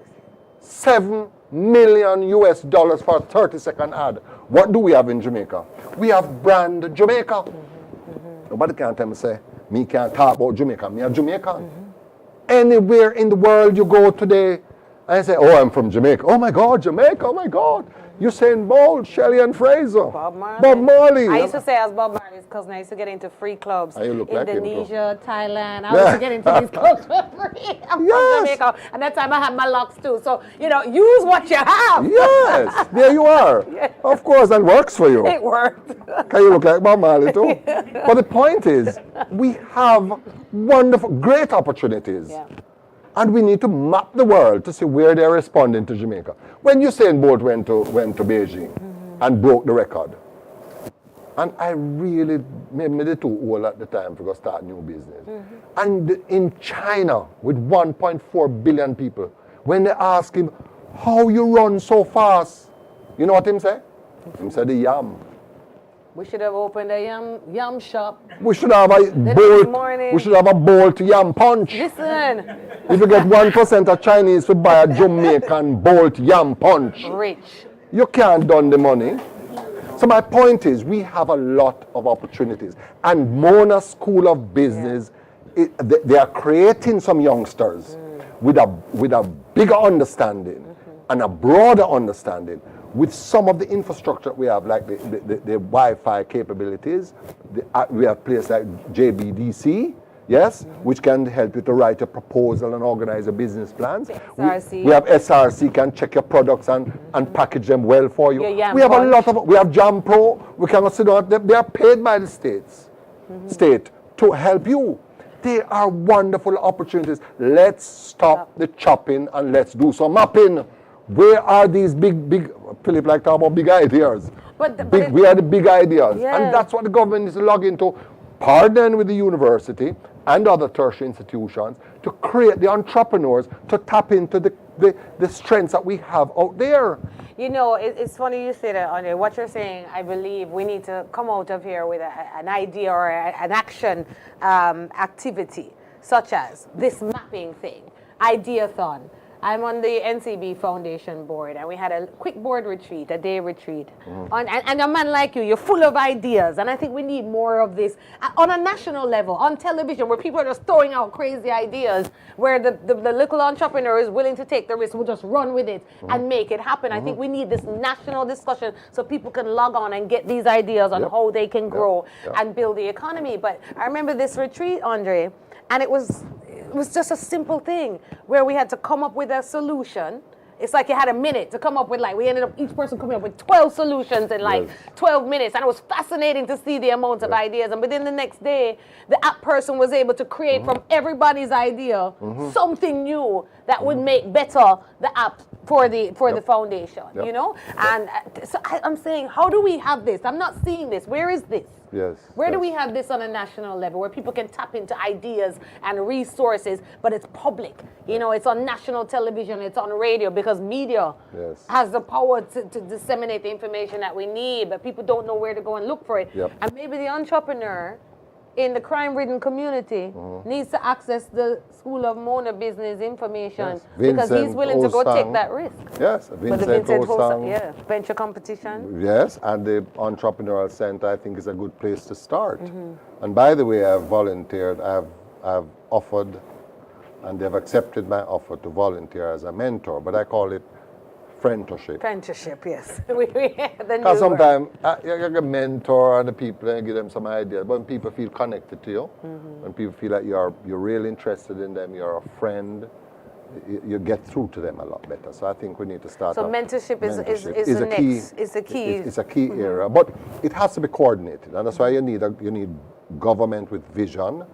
$7 million US for a 30-second ad. What do we have in Jamaica? We have brand Jamaica. Nobody can tell me, say, me can't talk about Jamaica. Me a Jamaican. Anywhere in the world you go today, I say, oh, I'm from Jamaica. Oh my God, Jamaica, oh my God. Usain Bolt, Shelley and Fraser. Bob Marley. Bob Marley. I used to say I was Bob Marley's cousin. I used to get into free clubs. You look like him, too. Indonesia, Thailand. I used to get into these clubs for free. I'm from Jamaica. And that time I had my locks too. So, you know, use what you have. Yes, there you are. Yeah. Of course, that works for you. It worked. Can you look like Bob Marley too? But the point is, we have wonderful, great opportunities. Yeah. And we need to map the world to see where they're responding to Jamaica. When Usain Bolt went to Beijing and broke the record, and I really made me too old at the time to go start new business. And in China, with 1.4 billion people, when they ask him, how you run so fast? You know what him say? Him say the yam. We should have opened a yam shop. We should have a bolt. We should have a bolt yam punch. Listen. If you get 1% of Chinese to buy a Jamaican bolt yam punch, Rich. you can't done the money. So my point is, we have a lot of opportunities. And Mona School of Business, they are creating some youngsters with a bigger understanding and a broader understanding. With some of the infrastructure we have, like the Wi-Fi capabilities, we have places like JBDC, yes, which can help you to write a proposal and organize a business plan. SRC. We have SRC, can check your products and package them well for you. Yam We have punch. a lot of, we have Jam Pro, we can sit down, they are paid by the state to help you. There are wonderful opportunities. Let's stop the chopping and let's do some mapping. Where are these big, Philip like talk about big ideas. We are the big ideas. Yeah. And that's what the government needs to log into, partnering with the university and other tertiary institutions to create the entrepreneurs to tap into the strengths that we have out there. You know, it's funny you say that, Andre. What you're saying, I believe we need to come out of here with an idea or an action activity, such as this mapping thing, Ideathon. I'm on the NCB Foundation board, and we had a quick board retreat, a day retreat. And a man like you, you're full of ideas, and I think we need more of this on a national level, on television, where people are just throwing out crazy ideas, where the little entrepreneur is willing to take the risk, will just run with it and make it happen. I think we need this national discussion so people can log on and get these ideas on how they can grow and build the economy. But I remember this retreat, Andre, and it was just a simple thing where we had to come up with a solution. It's like you had a minute to come up with, like, we ended up each person coming up with 12 solutions in like 12 minutes. And it was fascinating to see the amount of ideas. And within the next day, the app person was able to create from everybody's idea something new that would make better the app for the foundation, you know? And so I'm saying, how do we have this? I'm not seeing this. Where is this? Yes. Where do we have this on a national level where people can tap into ideas and resources, but it's public? You know, it's on national television, it's on radio, because media has the power to disseminate the information that we need, but people don't know where to go and look for it. And maybe the entrepreneur in the crime-ridden community needs to access the School of Mona business information because he's willing to go take that risk. Yes, Vincent Osang, venture competition. Yes, and the Entrepreneurial Center, I think, is a good place to start. And by the way, I've volunteered, I've offered, and they've accepted my offer to volunteer as a mentor, but I call it friendship. Friendship, yes. Because sometimes you can mentor the people and give them some ideas, but when people feel connected to you, when people feel like you're really interested in them, you're a friend, you get through to them a lot better. So I think we need to start. So mentorship is the key. It's a key area, but it has to be coordinated, and that's why you need government with vision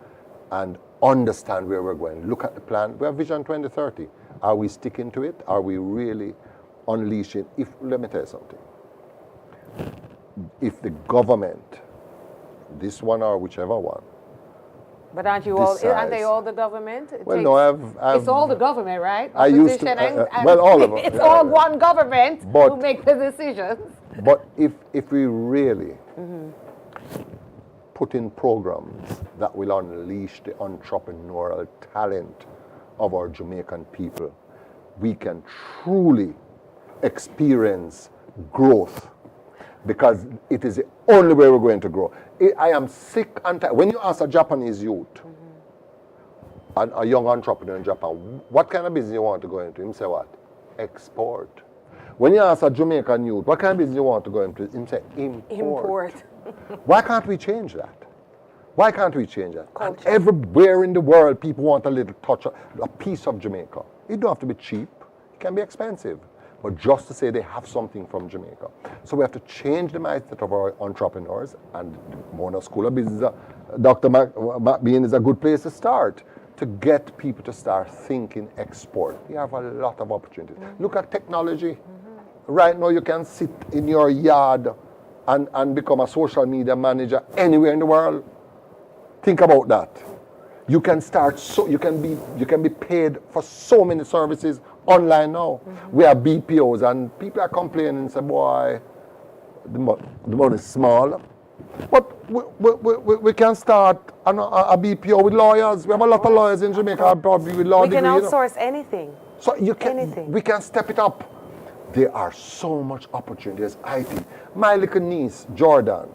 and understand where we're going. Look at the plan. We have Vision 2030. Are we sticking to it? Are we really unleashing? Let me tell you something. If the government, this one or whichever one, but aren't they all the government? It's all the government, right? I used to, all of them. It's all one government who make the decisions. But if we really put in programs that will unleash the entrepreneurial talent of our Jamaican people, we can truly experience growth, because it is the only way we're going to grow. I am sick and tired. When you ask a Japanese youth, a young entrepreneur in Japan, what kind of business you want to go into? Him say what? Export. When you ask a Jamaican youth, what kind of business you want to go into? Him say import. Why can't we change that? Why can't we change that? And everywhere in the world, people want a little touch, a piece of Jamaica. It don't have to be cheap. It can be expensive. But just to say they have something from Jamaica. So we have to change the mindset of our entrepreneurs, and Mona School of Business, Dr. McBean is a good place to start, to get people to start thinking export. We have a lot of opportunities. Look at technology. Right now you can sit in your yard and become a social media manager anywhere in the world. Think about that. You can start, you can be paid for so many services online now. We have BPOs, and people are complaining and say, boy, the money is small. But we can start a BPO with lawyers. We have a lot of lawyers in Jamaica, probably with law degree. We can outsource anything. So we can step it up. There are so much opportunities. I think my little niece, Jordan,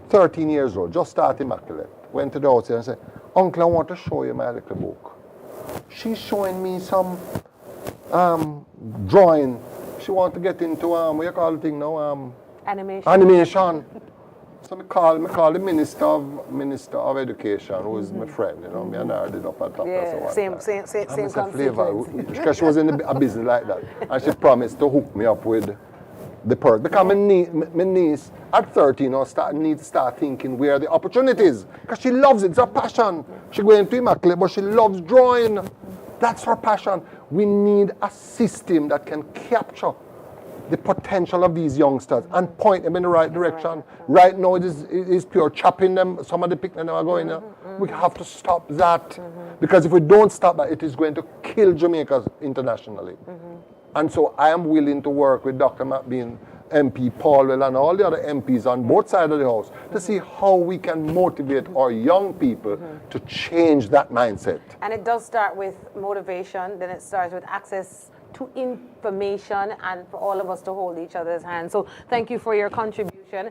13 years old, just started Immaculate, went to the house and said, Uncle, I want to show you my little book. She's showing me some drawing. She wants to get into, what you call the thing now? Animation. So I call the Minister of Education, who is my friend, you know, me and her did up at top. Yeah, same flavor. Because she was in a business like that. And she promised to hook me up with the perk. Because my niece at 13 needs to start thinking where are the opportunities. Because she loves it, it's her passion. She going to Immaculate, but she loves drawing. That's her passion. We need a system that can capture the potential of these youngsters and point them in the right direction. Right now it is pure chopping them. Some of the picnic them are going there. We have to stop that. Because if we don't stop that, it is going to kill Jamaica internationally. And so I am willing to work with Dr. McBean MP Paulwell and all the other MPs on both sides of the house to see how we can motivate our young people to change that mindset. And it does start with motivation, then it starts with access to information and for all of us to hold each other's hands. So thank you for your contribution.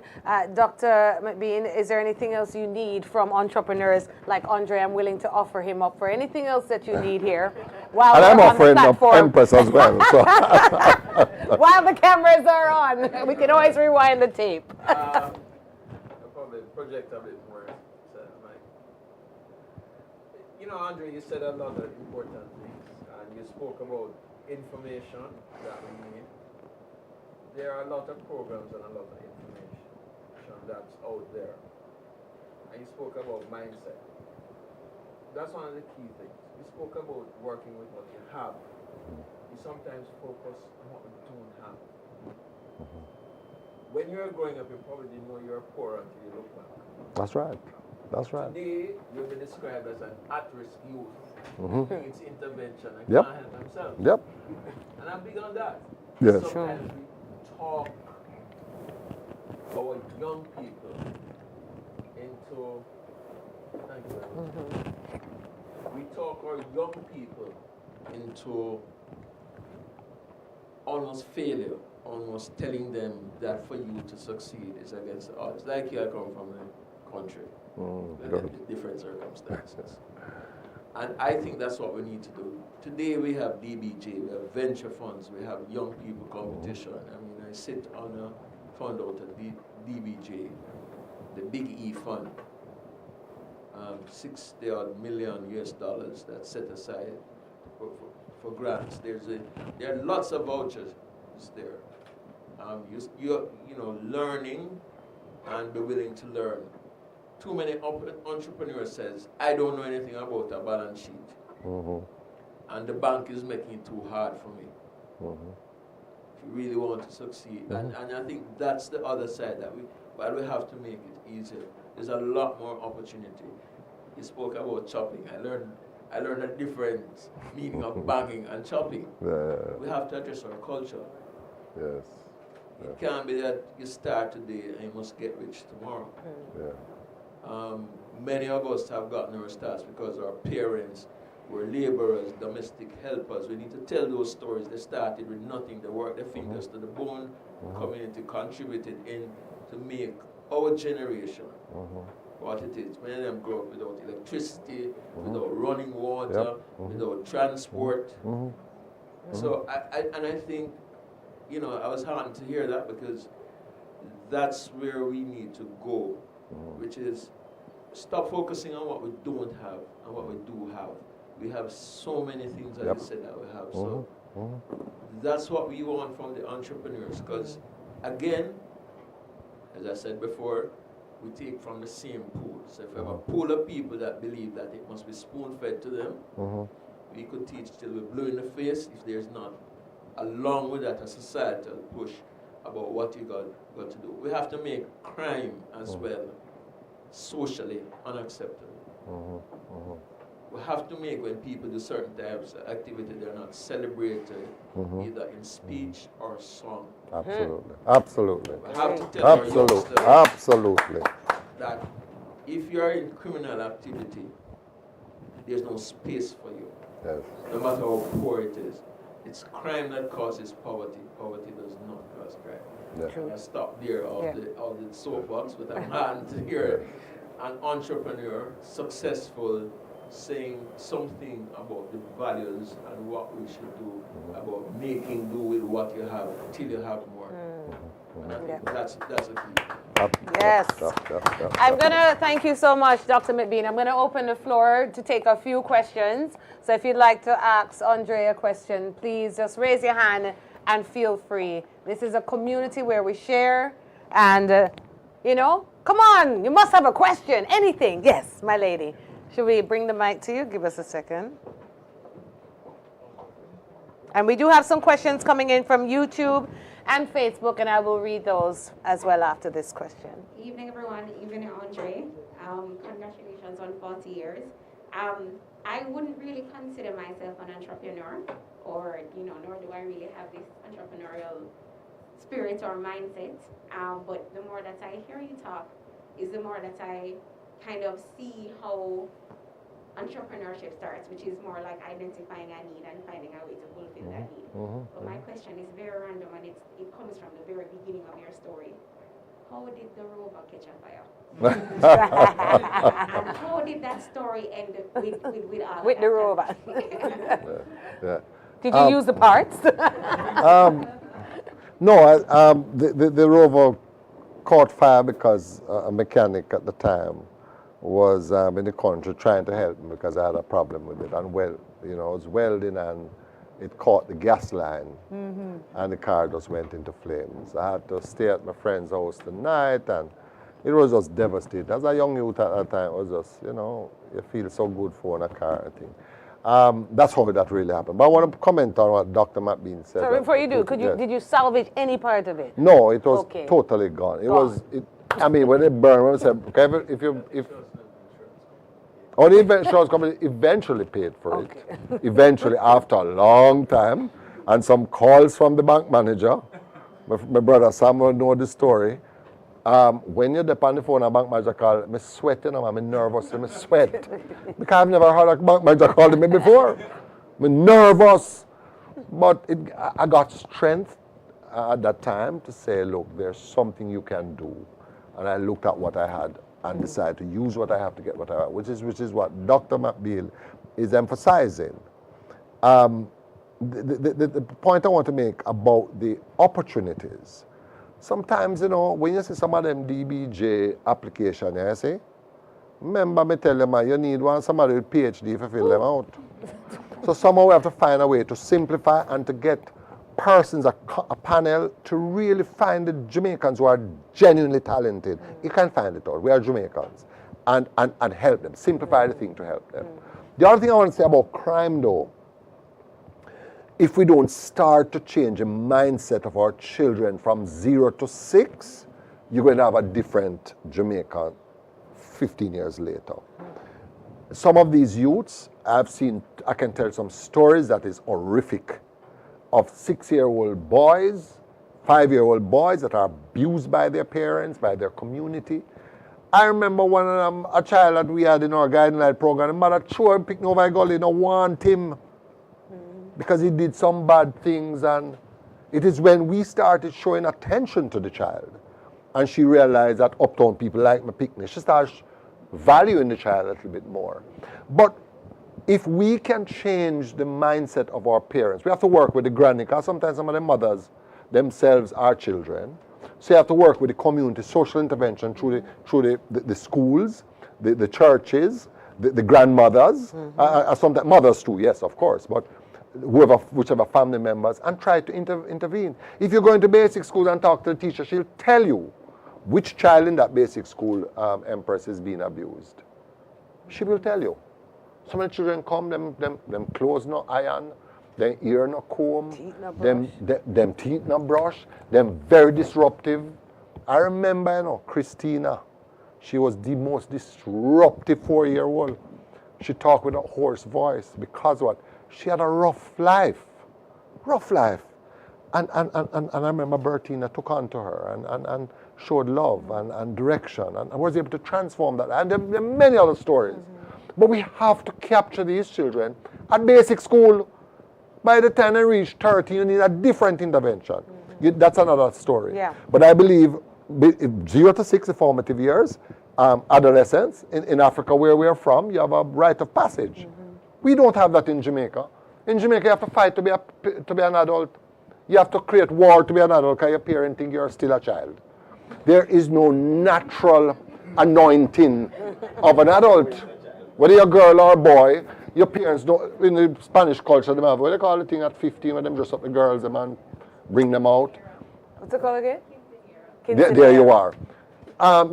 Dr. McBean, is there anything else you need from entrepreneurs like Andre? I'm willing to offer him up for anything else that you need here. While And I'm we're on the offering up platform. Empress as well. So. While the cameras are on, we can always rewind the tape. I'll probably project a bit more. So, you know, Andre, you said a lot of important things, and you spoke about information that we need. There are a lot of programs and a lot of information that's out there. And you spoke about mindset. That's one of the key things. You spoke about working with what you have. You sometimes focus on what we don't have. When you're growing up, you probably didn't know you're poor until you look back. That's right. That's right. Today, you've been described as an at-risk youth. Needs intervention and Yep. can't help themselves. Yep. And I'm big on that. Yes. Sometimes we talk our young people into, thank you very much. We talk our young people into almost failure, almost telling them that for you to succeed is against the odds. Like you, I come from the country, with different circumstances. And I think that's what we need to do. Today we have DBJ, we have venture funds, we have young people competition. I mean, I sit on a fund out at DBJ, the Big E Fund, $60 million that's set aside for grants. There are lots of vouchers there. You know, learning and be willing to learn. Too many entrepreneurs says, I don't know anything about a balance sheet. And the bank is making it too hard for me. If you really want to succeed. And I think that's the other side that but we have to make it easier. There's a lot more opportunity. You spoke about chopping. I learned a different meaning of banging and chopping. We have to address our culture. Yes. It can't be that you start today and you must get rich tomorrow. Many of us have gotten our starts because our parents were laborers, domestic helpers. We need to tell those stories. They started with nothing. They worked their fingers to the bone. Community contributed in to make our generation what it is. Many of them grew up without electricity, without running water, without transport. So I think, you know, I was heartened to hear that because that's where we need to go, which is stop focusing on what we don't have and what we do have. We have so many things that you said that we have. So that's what we want from the entrepreneurs because, again, as I said before, we take from the same pool. So if we have a pool of people that believe that it must be spoon-fed to them, we could teach till we're blue in the face if there's not, along with that, a societal push about what you got to do. We have to make crime as well socially unacceptable. We have to make when people do certain types of activity, they're not celebrated either in speech or song. Absolutely. Absolutely. We have to tell our youngsters Absolutely. that if you're in criminal activity, there's no space for you. Yes. No matter how poor it is. It's crime that causes poverty. Poverty does not cause crime. Yeah. I stop there of the soapbox with a man to hear an entrepreneur, successful, saying something about the values and what we should do about making do with what you have till you have more. And I think that's a key. Yes. I'm going to thank you so much, Dr. McBean. I'm going to open the floor to take a few questions. So if you'd like to ask Andre a question, please just raise your hand and feel free. This is a community where we share and, you know, come on, you must have a question, anything. Yes, my lady. Should we bring the mic to you? Give us a second. And we do have some questions coming in from YouTube and Facebook, and I will read those as well after this question. Evening, everyone. Evening, Andre. Congratulations on 40 years. I wouldn't really consider myself an entrepreneur, or, you know, nor do I really have this entrepreneurial spirit or mindset. But the more that I hear you talk, is the more that I kind of see how entrepreneurship starts, which is more like identifying a need and finding a way to fulfill that need. But my question is very random, and it comes from the very beginning of your story. How did the rover catch a fire? And how did that story end with all With that the rover. Yeah. Did you use the parts? No, the rover caught fire because a mechanic at the time was in the country trying to help me because I had a problem with it. And I was welding and it caught the gas line and the car just went into flames. I had to stay at my friend's house the night, and it was just devastating. As a young youth at that time, it was just, you feel so good for a car, I think. That's how that really happened. But I want to comment on what Dr. McBean said. So before you do, did you salvage any part of it? No, it was Okay. totally gone. When it burned, when I said, okay, if only insurance company eventually paid for it. Eventually, after a long time, and some calls from the bank manager. My brother Sam will know the story. When you're on the phone, a bank manager call, I'm sweating, I'm nervous, I'm sweat. Because I've never heard a bank manager call me before. I'm nervous. But I got strength at that time to say, look, there's something you can do. And I looked at what I had and decided to use what I have to get what I have, which is what Dr. McBeal is emphasizing. The point I want to make about the opportunities. Sometimes, when you see some of them DBJ application, you see, remember me tell them, you need somebody with PhD to fill them out. So somehow we have to find a way to simplify and to get persons, a panel, to really find the Jamaicans who are genuinely talented. You can find it out. We are Jamaicans. And help them. Simplify the thing to help them. The other thing I want to say about crime, though, if we don't start to change the mindset of our children from 0 to 6, you're going to have a different Jamaica 15 years later. Some of these youths, I can tell some stories that is horrific, of 6-year-old boys, 5-year-old boys that are abused by their parents, by their community. I remember when a child that we had in our guiding light program, the mother threw him, picked over a gully, want him because he did some bad things. And it is when we started showing attention to the child and she realized that uptown people like my picnic, she started valuing the child a little bit more. But if we can change the mindset of our parents, we have to work with the granny, because sometimes some of the mothers themselves are children. So you have to work with the community, social intervention through the schools, the churches, the grandmothers, sometimes mothers too, yes, of course, but whichever family members, and try to intervene. If you're going to basic school and talk to the teacher, she'll tell you which child in that basic school, Empress, is being abused. She will tell you. Some of the children come, them clothes no iron, them ear no comb, them teeth no brush, them very disruptive. I remember, Christina, she was the most disruptive 4-year-old. She talked with a hoarse voice because what? She had a rough life. And I remember Bertina took on to her and showed love and direction and was able to transform that. And there are many other stories. But we have to capture these children at basic school. By the time they reach 13, you need a different intervention. That's another story. Yeah. But I believe 0 to 6, the formative years, adolescence, in Africa where we are from, you have a rite of passage. We don't have that in Jamaica. In Jamaica, you have to fight to be an adult. You have to create war to be an adult because your parents think you're still a child. There is no natural anointing of an adult. Whether you're a girl or a boy, your parents don't, in the Spanish culture, they have what they call the thing at 15 when they dress up the girls and bring them out. What's it called again? There you are.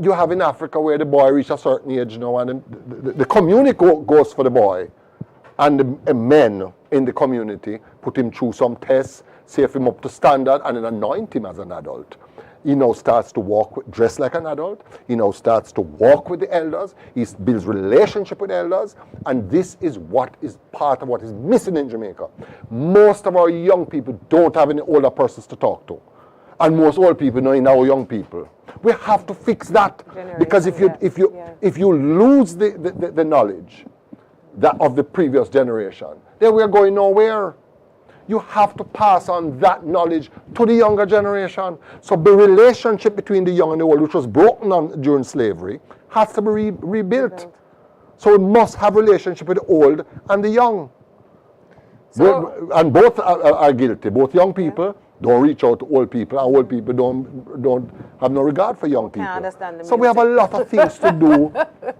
You have in Africa where the boy reaches a certain age now and the community goes for the boy. And the men in the community put him through some tests, save him up to standard, and then anoint him as an adult. He now starts to dress like an adult. He now starts to walk with the elders. He builds relationship with elders. And this is what is part of what is missing in Jamaica. Most of our young people don't have any older persons to talk to. and most old people know our young people. We have to fix that, because if you lose the knowledge of the previous generation, then we're going nowhere. You have to pass on that knowledge to the younger generation. So the relationship between the young and the old, which was broken during slavery, has to be rebuilt. So we must have relationship with the old and the young. And both are guilty. Both young people don't reach out to old people, and old people don't have no regard for young people. Understand the so we have a lot of things to do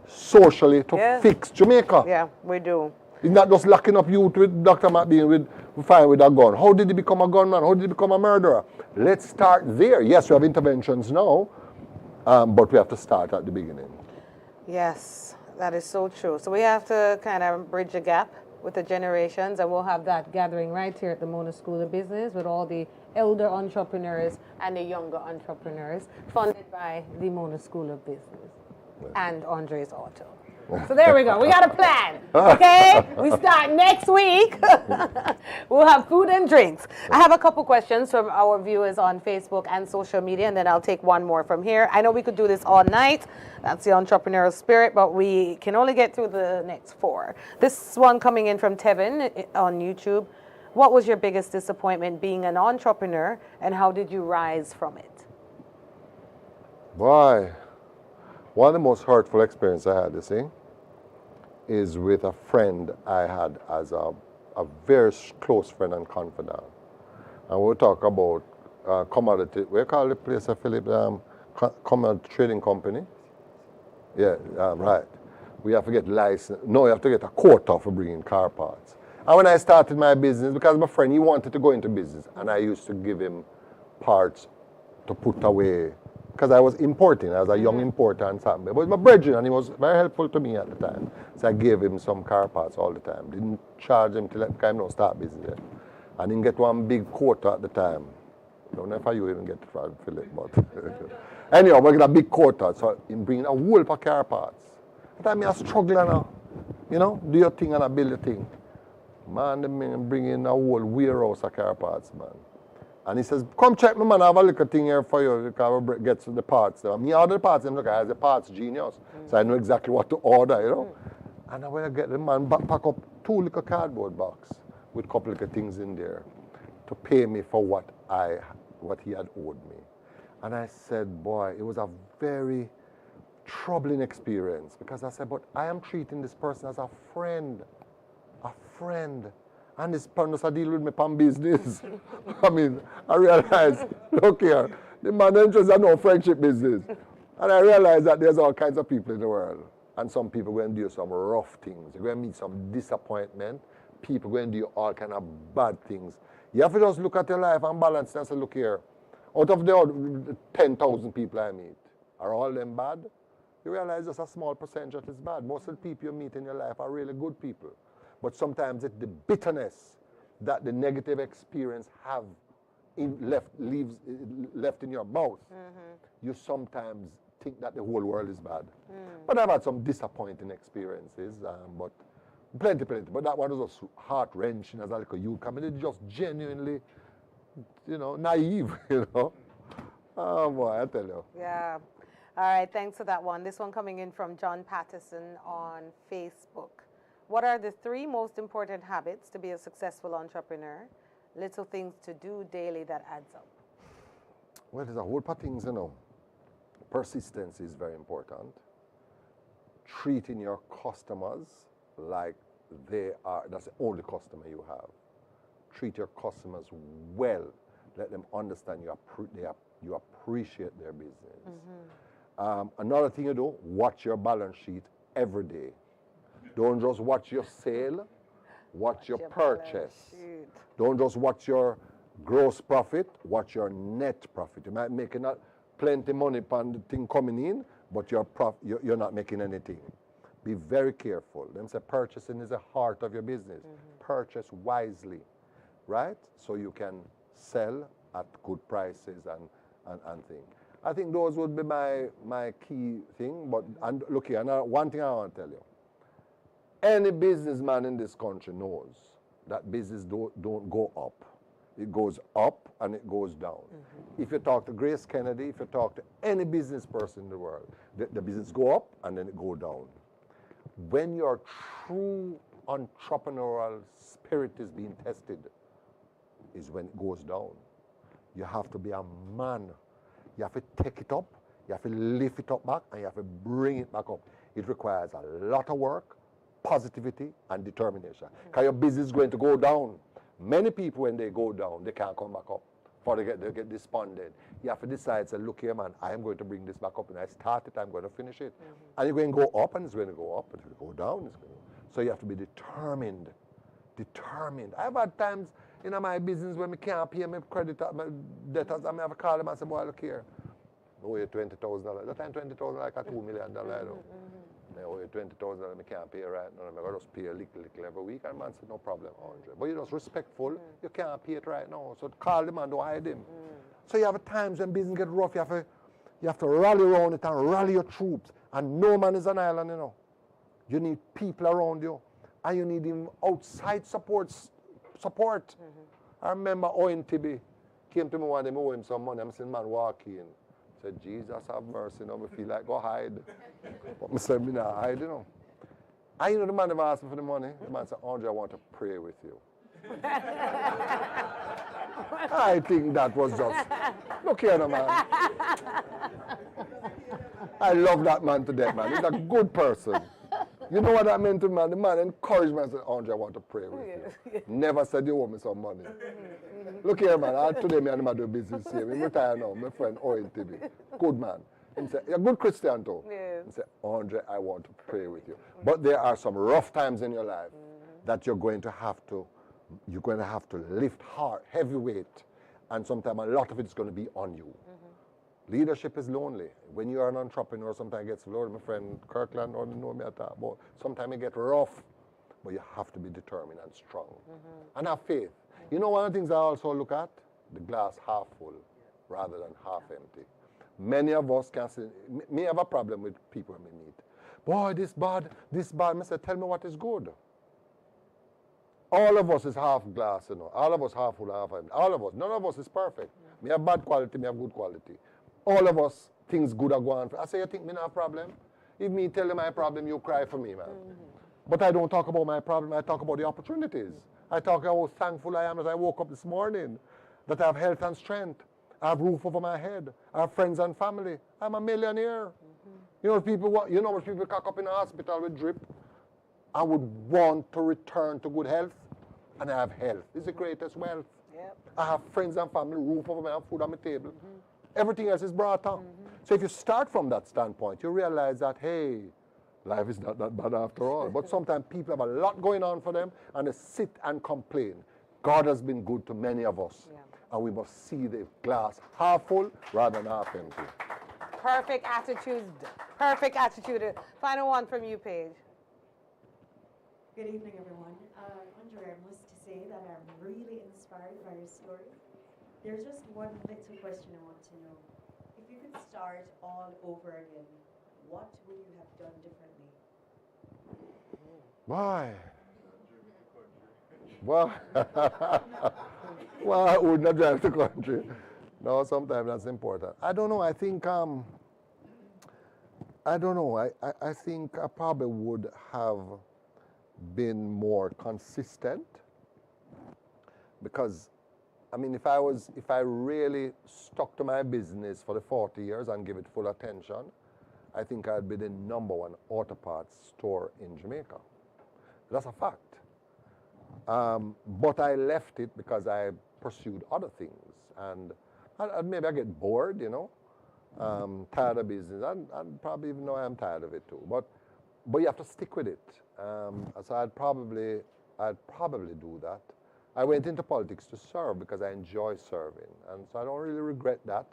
socially to fix Jamaica. Yeah, we do. It's not just locking up youth with Dr. McBean with a gun. How did he become a gunman? How did he become a murderer? Let's start there. Yes, we have interventions now, but we have to start at the beginning. Yes, that is so true. So we have to kind of bridge the gap with the generations, and we'll have that gathering right here at the Mona School of Business with all the elder entrepreneurs and the younger entrepreneurs, funded by the Mona School of Business and Andre's Auto. So there we go. We got a plan. Okay? We start next week. We'll have food and drinks. I have a couple questions from our viewers on Facebook and social media, and then I'll take one more from here. I know we could do this all night. That's the entrepreneurial spirit, but we can only get through the next 4. This one coming in from Tevin on YouTube. What was your biggest disappointment being an entrepreneur, and how did you rise from it? Boy, one of the most hurtful experiences I had, you see, is with a friend I had as a very close friend and confidant. And we'll talk about commodity, we call the place, Philip, commodity trading company. Yeah, right. We have to get license. No, you have to get a quota for bringing car parts. And when I started my business, because my friend, he wanted to go into business, and I used to give him parts to put away, because I was importing. I was a young importer and something. But my brethren, and he was very helpful to me at the time. So I gave him some car parts all the time. Didn't charge him till I don't start business yet. I didn't get one big quota at the time. I don't know if you even get it from Philip, but anyhow, we get a big quota, so I'm bringing a whole of car parts. At the time, I struggle now. You know, do your thing and I build your thing. Man, I'm bringing a whole warehouse of car parts, man. And he says, come check me, man, I have a little thing here for you, because we get the parts. Me order the parts, and look, I have the parts genius. So I know exactly what to order, you know. And when I get the man, pack up 2 little cardboard box with a couple of things in there to pay me for what he had owed me. And I said, boy, it was a very troubling experience, because I said, but I am treating this person as a friend. A friend. And this person does deal with me on business. I mean, I realized, look here, the man interested in no friendship business. And I realized that there's all kinds of people in the world. And some people going to do some rough things. They're going to meet some disappointment. People going to do all kind of bad things. You have to just look at your life and balance and say, look here, out of the 10,000 people I meet, are all them bad? You realize just a small percentage that is bad. Most of the people you meet in your life are really good people. But sometimes it's the bitterness that the negative experience have left in your mouth. You sometimes think that the whole world is bad. But I've had some disappointing experiences, but plenty. But that one was just heart-wrenching as a little youth. I mean, it's just genuinely, naive, Oh boy, I tell you. Yeah. All right, thanks for that one. This one coming in from John Patterson on Facebook. What are the 3 most important habits to be a successful entrepreneur? Little things to do daily that adds up. Well, there's a whole lot of things, Persistence is very important. Treating your customers like that's the only customer you have. Treat your customers well. Let them understand you appreciate their business. Another thing you do, watch your balance sheet every day. Don't just watch your sale, watch your purchase. Don't just watch your gross profit, watch your net profit. You might make plenty money on the thing coming in, but you're not making anything. Be very careful. Them say purchasing is the heart of your business. Purchase wisely, right? So you can sell at good prices and things. I think those would be my key thing. And look here, now one thing I want to tell you. Any businessman in this country knows that business don't go up It goes up and it goes down. If you talk to Grace Kennedy, if you talk to any business person in the world, the business go up and then it go down. When your true entrepreneurial spirit is being tested, is when it goes down. You have to be a man. You have to take it up, you have to lift it up back, and you have to bring it back up. It requires a lot of work, positivity, and determination. Because your business is going to go down. Many people, when they go down, they can't come back up. Or they get despondent. You have to decide, say, look here, man, I am going to bring this back up. And I start it, I'm going to finish it. And you're going to go up, and it's going to go up. And if you go down, it's going to go. So you have to be determined. Determined. I've had times in my business when I can't pay my credit, my debtors, I have to call them and say, boy, look here. I owe you $20,000. That time $20,000 like a $2 million. I owe you $20,000, I can't pay right now. I'm going to just pay a little every week. And man said, no problem, 100. But you're just respectful. You can't pay it right now. So call the man, don't hide him. So you have times when business get rough, you have to rally around it and rally your troops. And no man is an island, you know. You need people around you. And you need even outside support. I remember Owen Tibby came to me one day, I owe him some money. I'm saying, man, walk in. I said, Jesus have mercy, you know, I feel like go hide. But I said, me not hide, you know. And you know, the man never asked me for the money. The man said, Andre, I want to pray with you. I think that was just, look here, no, man. I love that man to death, man. He's a good person. You know what that meant to me, man? The man encouraged me and said, Andre, I want to pray with you. Never said you owe me some money. Look here, man. Today, me and him do business here. We retire now. My friend Owen Tibby. Good man. He said, you're a good Christian too. He said, Andre, I want to pray with you. But there are some rough times in your life that you're going to have to lift hard, heavy weight. And sometimes a lot of it is going to be on you. Leadership is lonely. When you are an entrepreneur, sometimes it gets lonely. My friend Kirkland don't know me at all, but sometimes it gets rough. But you have to be determined and strong. And have faith. You know, one of the things I also look at, the glass half full rather than half empty. Many of us can say, me have a problem with people we meet. Boy, this bad. I say, tell me what is good. All of us is half glass, you know. All of us half full, half empty. All of us. None of us is perfect. Me have bad quality, me have good quality. All of us, things good are going. I say, you think me not have a problem? If me tell you my problem, you cry for me, man. But I don't talk about my problem, I talk about the opportunities. I talk about how thankful I am that I woke up this morning, that I have health and strength, I have roof over my head, I have friends and family. I'm a millionaire. You know, people cock up in the hospital with drip. I would want to return to good health, and I have health. It's the greatest wealth. I have friends and family, roof over my head, food on my table. Everything else is brought up. So if you start from that standpoint, you realize that, hey, life is not that bad after all. But sometimes people have a lot going on for them, and they sit and complain. God has been good to many of us, and we must see the glass half full rather than half empty. Perfect attitude. Perfect attitude. Final one from you, Paige. Good evening, everyone. Andre, I must say that I'm really inspired by your story. There's just one little question I want to know. If you could start all over again, what would you have done differently? Why? Why I would not drive the country? No, sometimes that's important. I don't know. I think I don't know. I think I probably would have been more consistent, because I mean, if I really stuck to my business for the 40 years and give it full attention, I think I'd be the #1 auto parts store in Jamaica. That's a fact. But I left it because I pursued other things, and maybe I get bored, you know, tired of business, and probably even know I'm tired of it too. But you have to stick with it. So I'd probably do that. I went into politics to serve because I enjoy serving, and so I don't really regret that.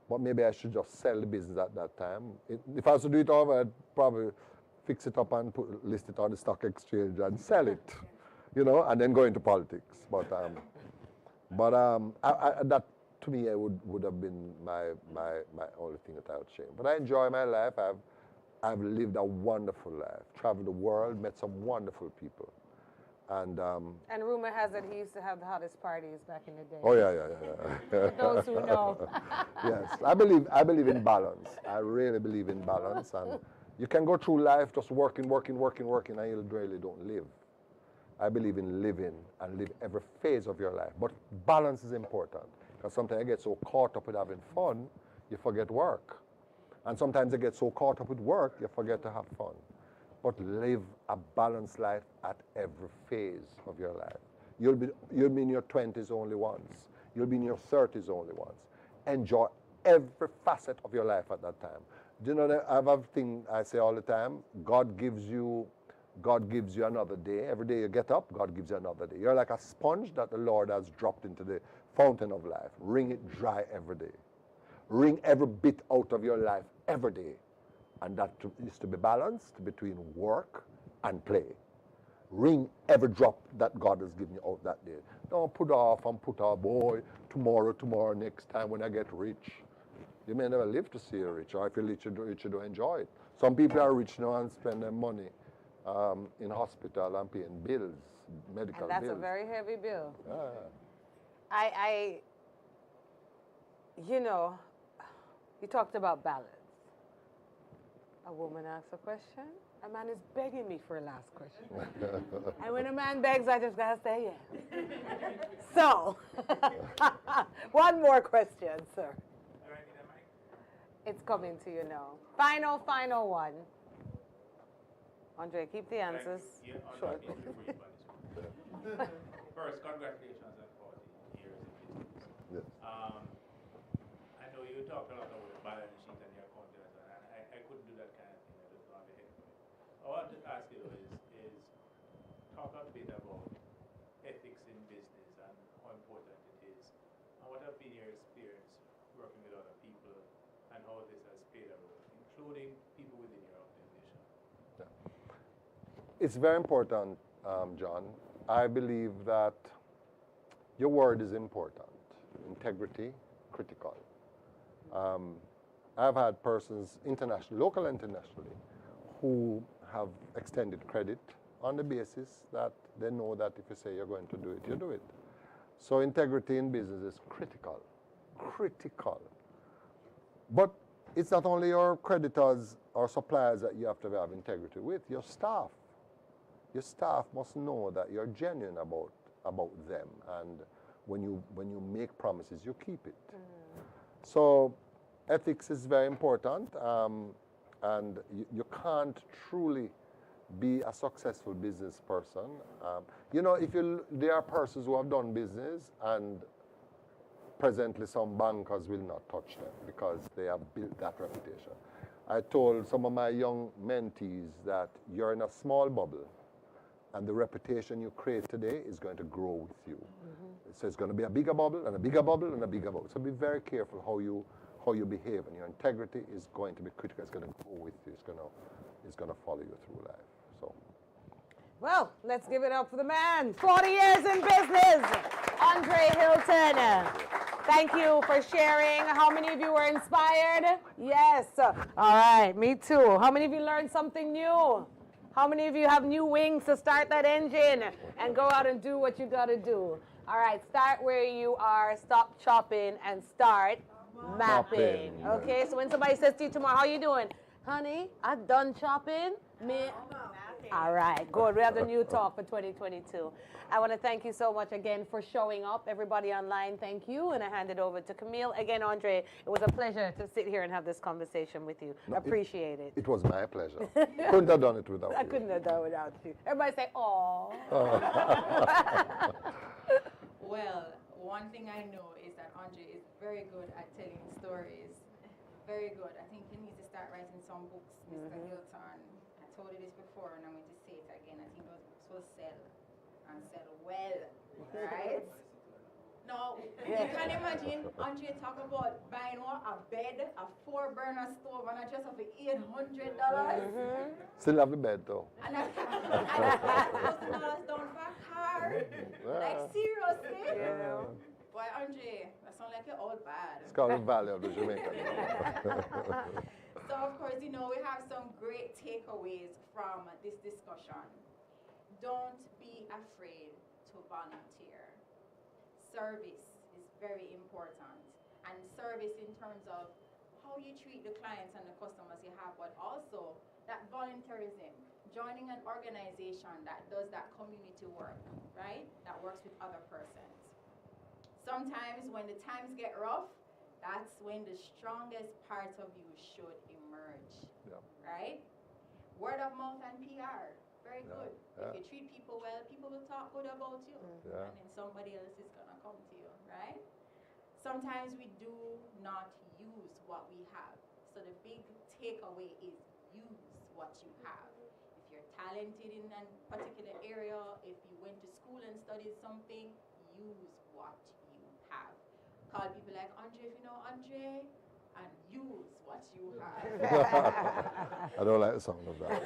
But maybe I should just sell the business at that time. If I was to do it over, I'd probably fix it up and list it on the stock exchange and sell it, you know, and then go into politics. But that to me would have been my only thing that I would change. But I enjoy my life. I've lived a wonderful life, traveled the world, met some wonderful people. And rumor has it he used to have the hottest parties back in the day. oh yeah. For those who know. Yes, I believe in balance. I really believe in balance, and you can go through life just working, and you really don't live. I believe in living and live every phase of your life, but balance is important because sometimes I get so caught up with having fun, you forget work, and sometimes I get so caught up with work, you forget to have fun. But live a balanced life at every phase of your life. You'll be in your 20s only once. You'll be in your 30s only once. Enjoy every facet of your life at that time. Do you know that I have a thing I say all the time? God gives you another day. Every day you get up, God gives you another day. You're like a sponge that the Lord has dropped into the fountain of life. Wring it dry every day. Wring every bit out of your life every day. And that is to be balanced between work and play. Wring every drop that God has given you out that day. Don't put off, boy, tomorrow, next time when I get rich. You may never live to see you rich, or if you're rich, you don't enjoy it. Some people are rich now and spend their money in hospital and paying bills, medical bills. And that's a very heavy bill. Yeah. You talked about balance. A woman asks a question, a man is begging me for a last question. And when a man begs, I just gotta say yes. So, one more question, sir. It's coming to you now. Final one. Andre, keep the answers short. First, congratulations on 40 years in business. Yes. I know you talk a lot about the balance sheet and your accountants, and I couldn't do that kind of thing. I just don't have the head for it. I want to ask you is talk a bit about ethics in business and how important it is, and what have been your experience working with other people, and how this has played a role, including people within your organization. Yeah. It's very important, John. I believe that your word is important. Integrity, critical. I've had persons, local and internationally, who have extended credit on the basis that they know that if you say you're going to do it, you do it. So integrity in business is critical. But it's not only your creditors or suppliers that you have to have integrity with, your staff. Your staff must know that you're genuine about them, and when you make promises, you keep it. So ethics is very important, and you can't truly be a successful business person. There are persons who have done business, and presently some bankers will not touch them because they have built that reputation. I told some of my young mentees that you're in a small bubble, and the reputation you create today is going to grow with you. So it's going to be a bigger bubble and a bigger bubble and a bigger bubble. So be very careful how you behave, and your integrity is going to be critical. It's going to go with you. It's going to follow you through life. So. Well, let's give it up for the man. 40 years in business, Andre Hylton. Thank you for sharing. How many of you were inspired? Yes. All right, me too. How many of you learned something new? How many of you have new wings to start that engine and go out and do what you got to do? All right, start where you are, stop chopping, and start mapping. Okay, so when somebody says to you tomorrow, how you doing? Honey, I'm done chopping. All right, good. We have the new talk for 2022. I want to thank you so much again for showing up. Everybody online, thank you. And I hand it over to Camille. Again, Andre, it was a pleasure to sit here and have this conversation with you. Appreciate it. It was my pleasure. Couldn't have done it without you. I couldn't have done it without you. Everybody say, "Aw." Well, one thing I know is that Andre is very good at telling stories. Very good. I think he needs to start writing some books, Mr. Hylton. I told you this before, and I'm going to say it again. I think those books will sell, and sell well, right? No, you can imagine Andre talk about buying a bed, a 4-burner stove, and a just of $800. Still have the bed though. And $1,000 down for a car. Like seriously? Yeah. Boy, Andre, that sounds like you're all bad. It's called the Valley of the Jamaica. So of course, we have some great takeaways from this discussion. don't be afraid to volunteer. Service is very important, and service in terms of how you treat the clients and the customers you have, but also that volunteerism, joining an organization that does that community work, right? That works with other persons. Sometimes when the times get rough, that's when the strongest part of you should emerge, right? Word of mouth and PR, very good. If you treat people well, people will talk good about you, and then somebody else is gonna come to you, right? Sometimes we do not use what we have. So the big takeaway is use what you have. If you're talented in a particular area, if you went to school and studied something, use what you have. Call people like Andre if you know Andre, and use what you have. I don't like the sound of that.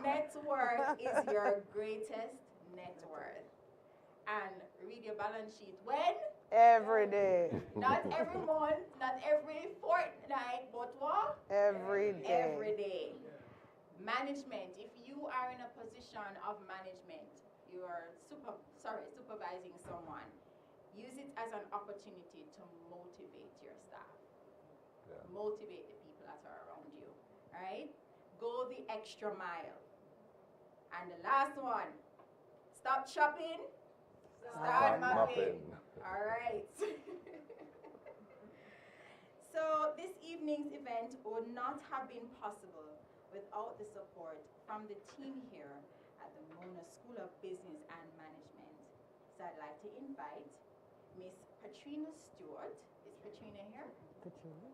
Network is your greatest net worth. And read your balance sheet when? Every day. Not every month, not every fortnight, but what? Every day. Every day. Management. If you are in a position of management, you are supervising someone, use it as an opportunity to motivate your staff. Motivate the people that are around you. All right? Go the extra mile. And the last one, stop shopping. Start mapping. All right. So this evening's event would not have been possible without the support from the team here at the Mona School of Business and Management. So I'd like to invite Miss Patrina Stewart. Is Patrina here? Patrina.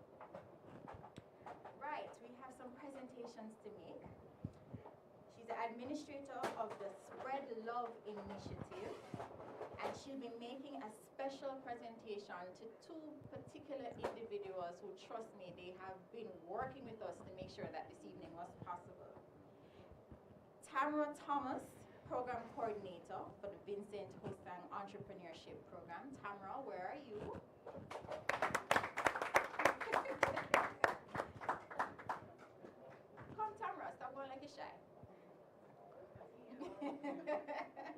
Right, we have some presentations to make. She's the administrator of the Spread Love Initiative, and she'll be making a special presentation to two particular individuals who, trust me, they have been working with us to make sure that this evening was possible. Tamara Thomas, Program Coordinator for the Vincent Hosang Entrepreneurship Program. Tamara, where are you? Come, Tamara, stop going like you're shy.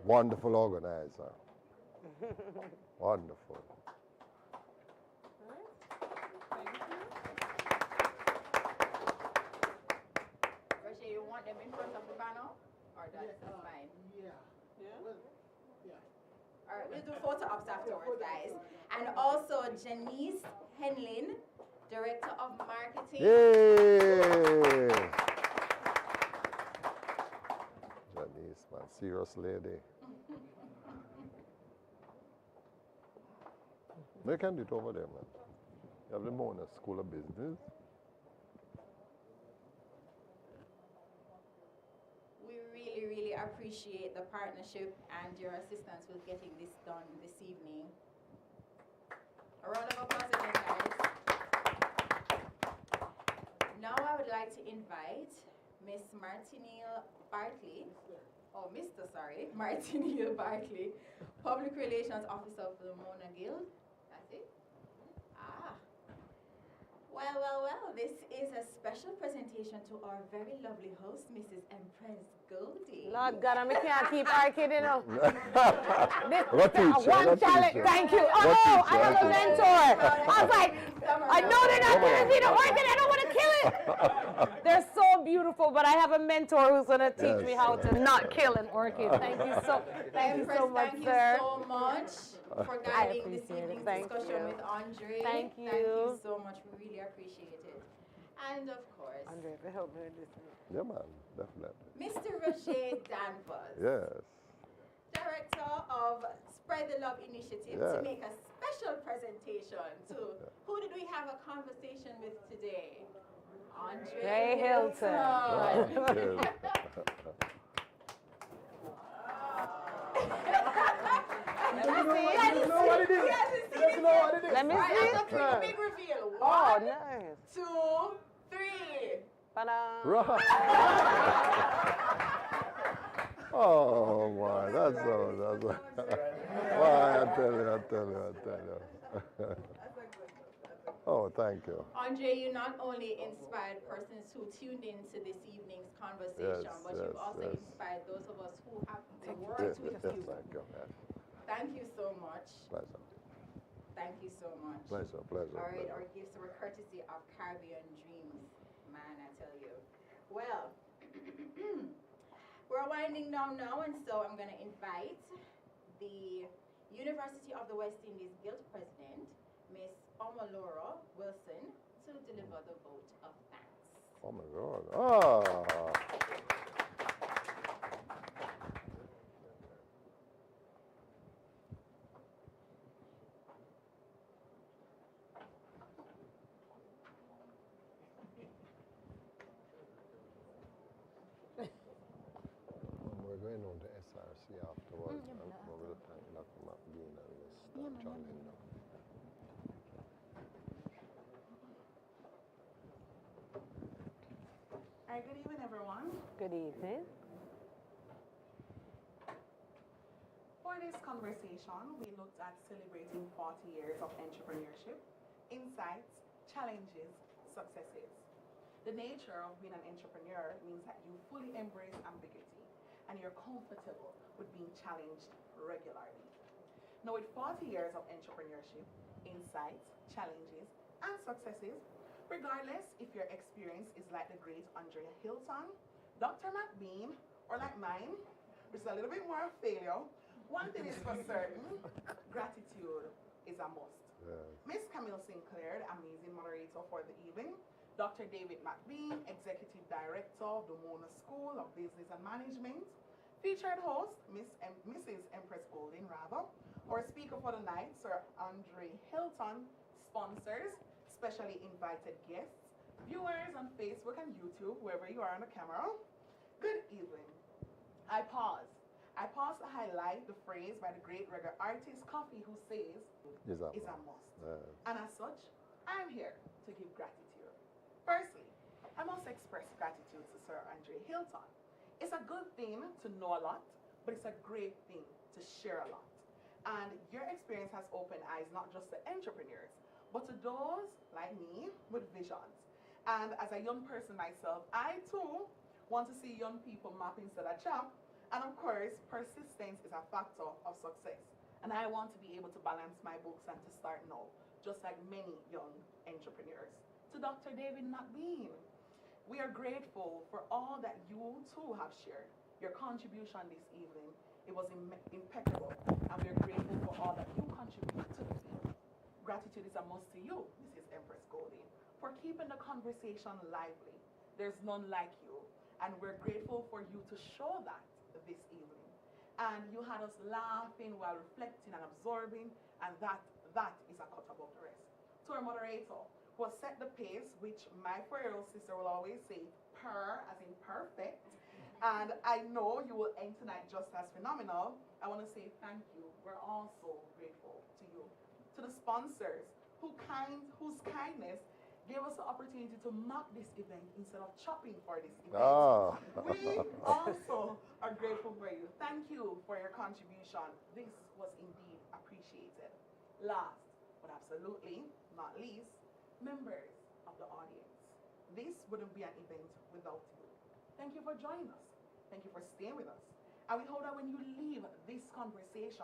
Wonderful organizer. Wonderful. Roger, you want them in front of the banner? Or that's fine? Yeah. Well, yeah. All right, we'll do photo ops afterwards, guys. And also Janice Henlin, Director of Marketing. Yay! Janice, man, serious lady. They can do it over there, man. You have the Mona School of Business. We really, really appreciate the partnership and your assistance with getting this done this evening. A round of applause again, guys. Now I would like to invite Miss Martinille Bartley, or Mr. Sorry, Martinille Bartley, Public Relations Officer for the Mona Guild. That's it? Ah. Well, this is a special presentation to our very lovely host, Mrs. Empress Goldie. Lord God, I can't keep our kid, you know. What teacher? One challenge, thank you. Oh, I have a mentor. I was like, I know they're not going to see the work and I don't want to kill it. They're so beautiful, but I have a mentor who's going to teach me how to not kill an orchid. Thank you so much, Thank sir. you so much for guiding this evening's discussion with Andre. Thank you. Thank you so much. We really appreciate it. And of course, Andre, help me with this. Yeah, man, definitely. Mr. Roger Danvers, Yes. Director of Spread the Love Initiative, to make a special presentation to who did we have a conversation with today? Andre Hylton. Let me see. That's a big reveal. Oh, One, nice. 2, 3. Ta-da. Right. Oh, my, that's so. Why, I tell you. Oh, thank you. Andre, you not only inspired persons who tuned into this evening's conversation, Yes, but yes, you've also yes. inspired those of us who have Yes, worked with yes, you. thank you. Yes. Thank you so much. Pleasure. Thank you so much. Pleasure, pleasure. All right, pleasure. our gifts were courtesy of Caribbean Dreams. Man, I tell you. Well, we're winding down now, and so I'm going to invite the University of the West Indies Guild President, Miss Omalora Wilson, to deliver the vote of thanks. Oh my God. Oh. We're going on to SRC afterwards, and we'll thank Dr. McBean and Mr. John Lindo. All right, good evening, everyone. Good evening. For this conversation, we looked at celebrating 40 years of entrepreneurship, insights, challenges, successes. The nature of being an entrepreneur means that you fully embrace ambiguity and you're comfortable with being challenged regularly. Now, with 40 years of entrepreneurship, insights, challenges, and successes, regardless if your experience is like the great Andrea Hylton, Dr. McBean, or like mine, which is a little bit more of failure, one thing is for certain, gratitude is a must. Yes. Miss Camille Sinclair, the amazing moderator for the evening, Dr. David McBean, Executive Director of the Mona School of Business and Management, featured host, Mrs. Empress Golding, rather, our speaker for the night, Sir Andre Hylton, sponsors, specially invited guests, viewers on Facebook and YouTube, wherever you are on the camera. Good evening. I pause to highlight the phrase by the great reggae artist Coffee, who says, Is a is a must. must. Yes. And as such, I'm here to give gratitude. Firstly, I must express gratitude to Sir Andre Hylton. It's a good thing to know a lot, but it's a great thing to share a lot. And your experience has opened eyes not just to entrepreneurs, but to those like me with visions. And as a young person myself, I too want to see young people map instead of chop. And of course, persistence is a factor of success. And I want to be able to balance my books and to start now, just like many young entrepreneurs. To Dr. David McBean, we are grateful for all that you too have shared. Your contribution this evening, it was impeccable. And we are grateful for all that you contributed to this evening. Gratitude is a must to you, Mrs. Empress Golding, for keeping the conversation lively. There's none like you. And we're grateful for you to show that this evening. And you had us laughing while reflecting and absorbing, and that is a cut above the rest. To our moderator, who has set the pace, which my 4-year-old sister will always say, as in perfect. And I know you will end tonight just as phenomenal. I want to say thank you. We're also grateful to you. To the sponsors, whose kindness gave us the opportunity to map this event instead of chopping for this event. Oh. We also are grateful for you. Thank you for your contribution. This was indeed appreciated. Last, but absolutely not least, members of the audience. This wouldn't be an event without you. Thank you for joining us. Thank you for staying with us. And we hope that when you leave this conversation,